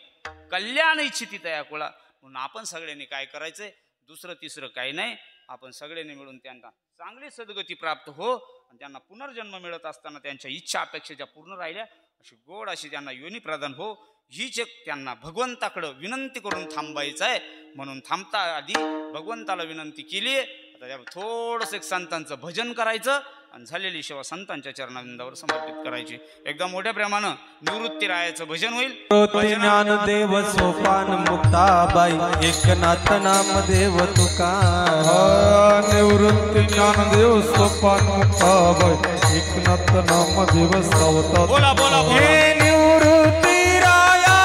कल्याण इच्छिती तया कुळा. म्हणून आपण सगळ्यांनी काय करायचंय, दुसरं तिसरं काही नाही, आपण सगळ्यांनी मिळून त्यांना चांगली सद्गती प्राप्त हो आणि त्यांना पुनर्जन्म मिळत असताना त्यांच्या इच्छा अपेक्षा ज्या पूर्ण राहिल्या अशी गोड अशी त्यांना योनी प्रदान हो, हीच एक त्यांना भगवंताकडं विनंती करून थांबायचं आहे. म्हणून थांबता आधी भगवंताला विनंती केली. आता थोडंसं एक संतांचं भजन करायचं आणि झालेली सेवा संतांच्या चरणाविंदावर समर्पित करायची. एकदा मोठ्या प्रेमानं निवृत्ती रायाचं भजन होईल. ज्ञानदेव सोपान मुक्ताबाई, एकनाथ नामदेव तुका. निवृत्ती ज्ञानदेव सोपान मुक्ताबाई, एकनाथ नामदेव सावता. बोला बोला बोला. निवृत्ती राया,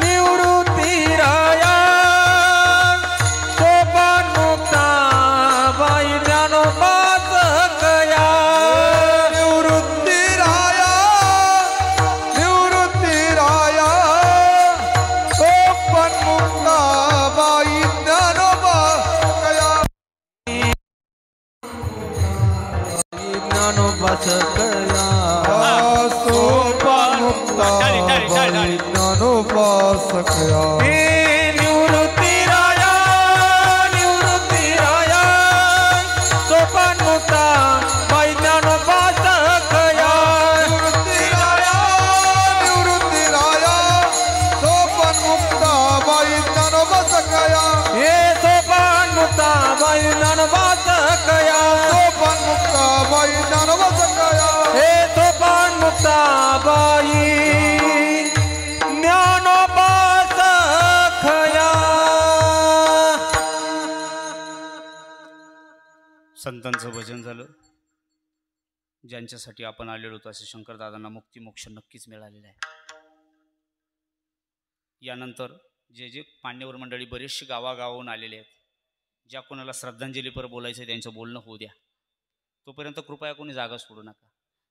निवृत्ती राया, सोपान मुक्ताबाई ज्ञानोबा. संतांचं भजन झालं. ज्यांच्यासाठी आपण आलेलो होतो असे शंकरदादांना मुक्ती मोक्ष नक्कीच मिळालेला आहे. यानंतर जे जे मान्यवर मंडळी बरेचसे गावागावाहून आलेले आहेत, ज्या कोणाला श्रद्धांजलीपर बोलायचं त्यांचं बोलणं होऊ द्या. तोपर्यंत कृपया कोणी जागा सोडू नका.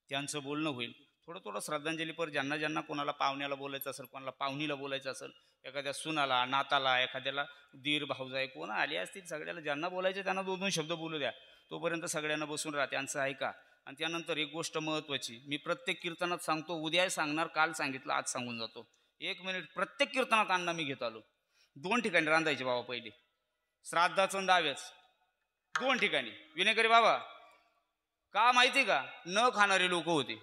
त्यांचं बोलणं होईल. थोडं थोडं श्रद्धांजलीपर ज्यांना ज्यांना कोणाला पाहुण्याला बोलायचं असेल, कोणाला पाहुणीला बोलायचं असेल, एखाद्या सुनाला, नाताला, एखाद्याला दीर भाऊजाई कोण आले असतील, सगळ्याला ज्यांना बोलायचं त्यांना 2-2 शब्द बोलू द्या. तोपर्यंत सगळ्यांना बसून राहा, त्यांचं ऐका. आणि त्यानंतर एक गोष्ट महत्त्वाची, मी प्रत्येक कीर्तनात सांगतो, उद्या सांगणार, काल सांगितलं, आज सांगून जातो. 1 मिनिट. प्रत्येक कीर्तनात अण्णा मी घेत आलो. 2 ठिकाणी रांधायचे बाबा पहिले, श्राद्धाचं दाव्याच 2 ठिकाणी. विनेकरी बाबा का माहिती का, न खाणारे लोक होते.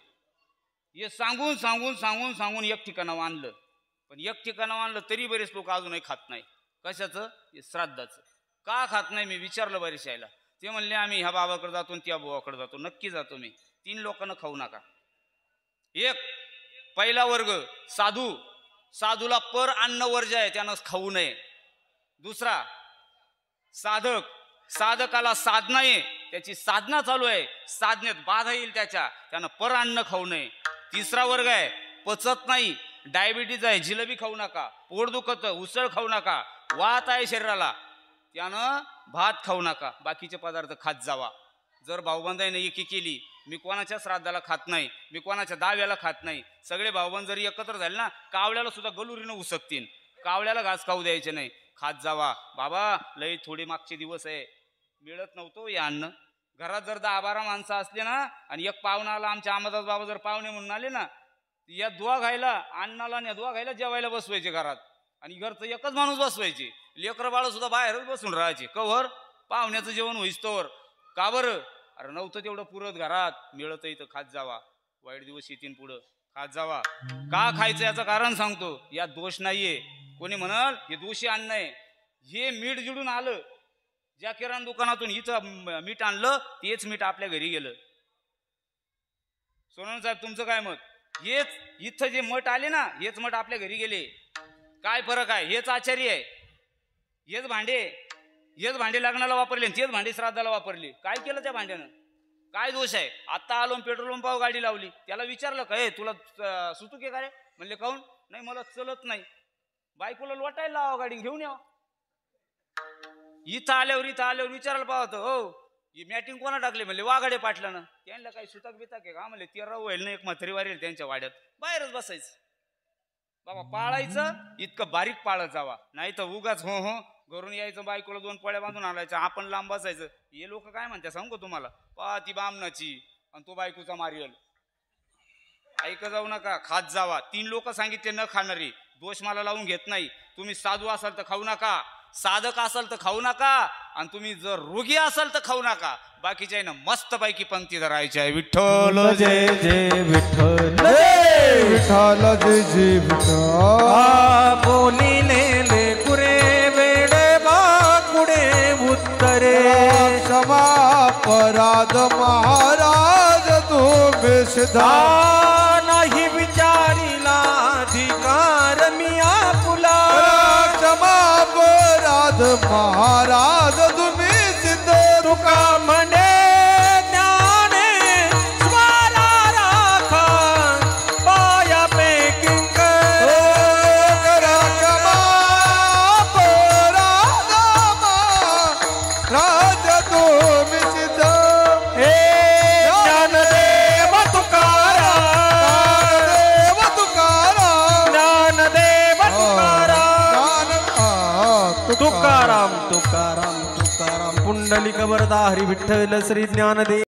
हे सांगून सांगून सांगून सांगून एक ठिकाणावर आणलं, पण एक ठिकाणावर आणलं तरी बरेच लोक अजूनही खात नाही. कशाचं? श्राद्धाचं. का खात नाही मी विचारलं बरेच यायला. ते म्हणले आम्ही ह्या बाबाकडे जातो आणि त्या बाबाकडे जातो. नक्की जातो मी. 3 लोकांना खाऊ नका. एक, पहिला वर्ग साधू, साधूला पर अन्न वर्ज आहे, त्यानं खाऊ नये. दुसरा साधक, साधकाला साधना आहे, त्याची साधना चालू आहे, साधनेत बाधा येईल त्यानं पर अन्न खाऊ नये. तिसरा वर्ग आहे पचत नाही, डायबिटीज आहे, जिलेबी खाऊ नका, पोट दुखत, उसळ खाऊ नका, वात आहे शरीराला, त्यानं भात खाऊ नका, बाकीचे पदार्थ खात जावा. जर भाऊबंधाईने एकी केली, मी कोणाच्या श्राद्धाला खात नाही, मी कोणाच्या दाव्याला खात नाही, सगळे भाऊबंद जरी एकत्र झाले ना, कावळ्याला सुद्धा गलुरीनं उसकतील, कावळ्याला घास खाऊ द्यायचे नाही, खात जावा. बाबा लई थोडे मागचे दिवस आहे, मिळत नव्हतं या अन्न. घरात जर 10-12 माणसं असले ना, आणि एक पाहुणा आला, आमच्या अहमदास बाबा जर पाहुणे म्हणून आले ना, या दुवा घायला, अन्नाला आणि दुवा घायला जेवायला बसवायचे घरात, आणि घरचं एकच माणूस बसवायचे. लेकरं बाळ सुद्धा बाहेरच बसून राहायचे. कवर पाहुण्याचं जेवण होईस तोवर. का बरं? अरे नव्हतं तेवढं पुरत घरात, मिळत इथं खात जावा. वाईट दिवस येतील पुढं, खात जावा. का खायचं याचं कारण सांगतो. या दोष नाहीये. कोणी म्हणाल हे दोषी अन्न आहे. हे मीठ जिडून आलं, ज्या किराणा दुकानातून इथं मीठ आणलं, तेच मीठ आपल्या घरी गेलं. सोनवणे साहेब तुमचं काय मत? हेच इथं जे मठ आले ना, हेच मठ आपल्या घरी गेले. काय फरक आहे? हेच आचार्य आहे, हेच भांडे लग्नाला वापरले, तेच भांडे श्राद्धाला वापरले. काय केलं त्या भांड्यानं? काय दोष आहे? आता आलो पेट्रोल पंपावर गाडी लावली, त्याला विचारलं काय तुला सुतूक आहे का रे? म्हणले काऊन? नाही मला चलत नाही. बायकोला लोटायला लावा, गाडी घेऊन यावं. इथं आल्यावर विचारायला पाहतो, हो ही मॅटिंग कोणा टाकले? म्हणले वाघाडे पाटलानं. त्यांना काही सुताक बिताक आहे का? म्हणले 13 होईल ना, एक म्हातारी वारेल त्यांच्या वाड्यात, बाहेरच बसायचं. बाबा पाळायचं इतकं बारीक पाळत जावा, नाही तर उगाच हो हो घरून यायचं, बायकोला 2 पोळ्या बांधून आणायचं, आपण लांब बसायचं. हे लोक काय म्हणतात सांगू का तुम्हाला? पहा ती बामणाची आणि तो बायकोचा मारियल. ऐक जाऊ नका, खात जावा. 3 लोक सांगितले न खाणारी. दोष मला लावून घेत नाही. तुम्ही साधू असाल तर खाऊ नका, साधक असाल तर खाऊ नका, आणि तुम्ही जर रोगी असाल तर खाऊ नका. बाकीच्या ना मस्त पैकी पंक्ती धरायची आहे. विठ्ठल जय जय विठ्ठल, विठ्ठल जय जय विठ्ठल. बोलिले कुरे वेडे बाकुडे उत्तरे. क्षमा अपराध महाराज तुम्ही सिद्धा. नाही विचारिला अधिकार मी आपुला. क्षमा अपराध महाराज तुम्ही सिद्ध. तुका म्हणे ज्ञाने स्वारा राखा पाया पैकिंकर. क्षमा अपराध महाराज तुम्ही सिद्ध. हे ज्ञानदेव तुकाराम, ज्ञानदेव तुकाराम, तुकाराम तुकाराम तुकाराम. पुंडलिक वरदा हरी विठ्ठल श्री ज्ञानदेव.